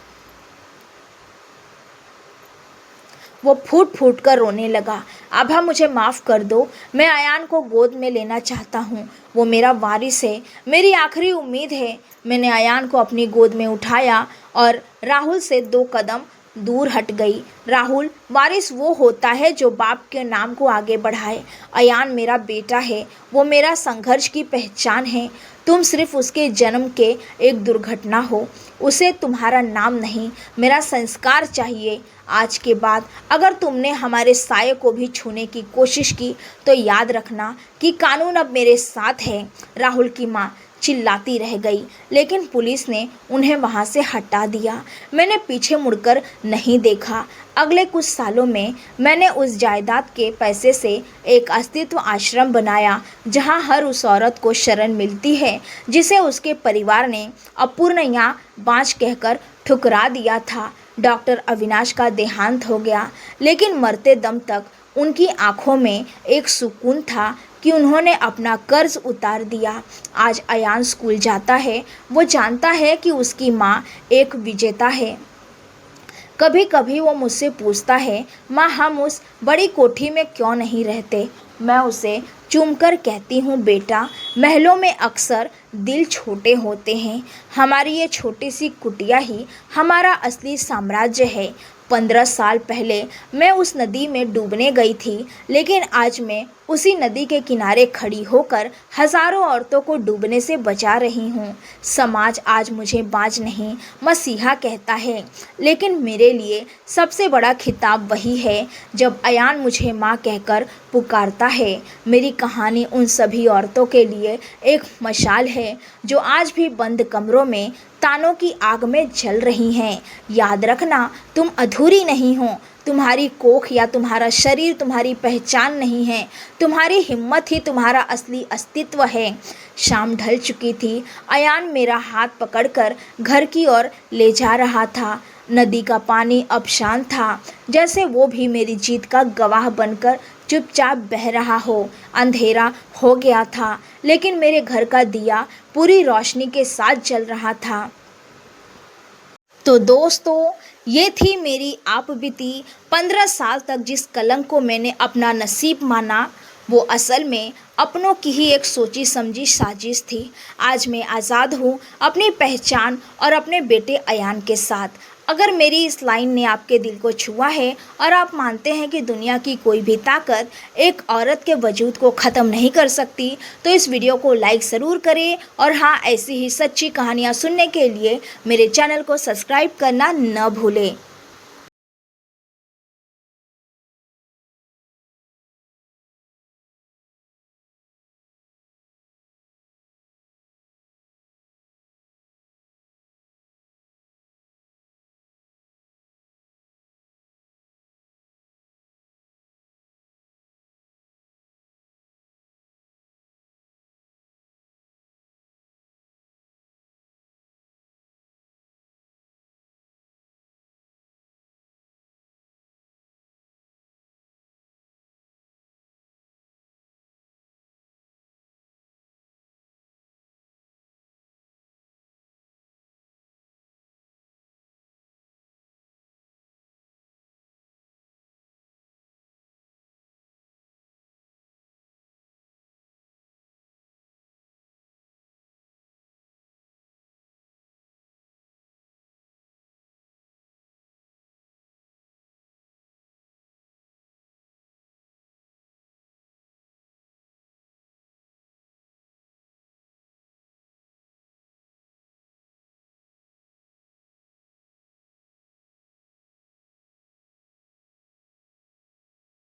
वो फूट फूट कर रोने लगा। आभा, मुझे माफ़ कर दो, मैं अयान को गोद में लेना चाहता हूँ। वो मेरा वारिस है, मेरी आखिरी उम्मीद है। मैंने अयान को अपनी गोद में उठाया और राहुल से 2 कदम दूर हट गई। राहुल, वारिस वो होता है जो बाप के नाम को आगे बढ़ाए। अयान मेरा बेटा है, वो मेरा संघर्ष की पहचान है। तुम सिर्फ उसके जन्म के एक दुर्घटना हो। उसे तुम्हारा नाम नहीं, मेरा संस्कार चाहिए। आज के बाद अगर तुमने हमारे साये को भी छूने की कोशिश की तो याद रखना कि कानून अब मेरे साथ है। राहुल की माँ चिल्लाती रह गई, लेकिन पुलिस ने उन्हें वहां से हटा दिया। मैंने पीछे मुड़कर नहीं देखा। अगले कुछ सालों में मैंने उस जायदाद के पैसे से एक अस्तित्व आश्रम बनाया, जहां हर उस औरत को शरण मिलती है जिसे उसके परिवार ने अपूर्ण या बाँझ कहकर ठुकरा दिया था। डॉक्टर अविनाश का देहांत हो गया, लेकिन मरते दम तक उनकी आंखों में एक सुकून था कि उन्होंने अपना कर्ज उतार दिया। आज अयान स्कूल जाता है, वो जानता है कि उसकी माँ एक विजेता है। कभी कभी वो मुझसे पूछता है, माँ, हम उस बड़ी कोठी में क्यों नहीं रहते? मैं उसे चूमकर कहती हूँ, बेटा, महलों में अक्सर दिल छोटे होते हैं। हमारी ये छोटी सी कुटिया ही हमारा असली साम्राज्य है। 15 साल पहले मैं उस नदी में डूबने गई थी, लेकिन आज मैं उसी नदी के किनारे खड़ी होकर हज़ारों औरतों को डूबने से बचा रही हूँ। समाज आज मुझे बाज नहीं, मसीहा कहता है, लेकिन मेरे लिए सबसे बड़ा खिताब वही है जब अयान मुझे माँ कहकर पुकारता है। मेरी कहानी उन सभी औरतों के लिए एक मशाल है जो आज भी बंद कमरों में तानों की आग में जल रही हैं। याद रखना, तुम अधूरी नहीं हो। तुम्हारी कोख या तुम्हारा शरीर तुम्हारी पहचान नहीं है। तुम्हारी हिम्मत ही तुम्हारा असली अस्तित्व है। शाम ढल चुकी थी। अयान मेरा हाथ पकड़कर घर की ओर ले जा रहा था। नदी का पानी अब शांत था, जैसे वो भी मेरी जीत का गवाह बनकर चुपचाप बह रहा हो। अंधेरा हो गया था, लेकिन मेरे घर का दिया पूरी रोशनी के साथ जल रहा था। तो दोस्तों, ये थी मेरी आप बीती 15 साल तक जिस कलंक को मैंने अपना नसीब माना, वो असल में अपनों की ही एक सोची समझी साजिश थी। आज मैं आज़ाद हूँ अपनी पहचान और अपने बेटे अयान के साथ। अगर मेरी इस लाइन ने आपके दिल को छुआ है और आप मानते हैं कि दुनिया की कोई भी ताकत एक औरत के वजूद को ख़त्म नहीं कर सकती, तो इस वीडियो को लाइक ज़रूर करें। और हाँ, ऐसी ही सच्ची कहानियाँ सुनने के लिए मेरे चैनल को सब्सक्राइब करना न भूलें।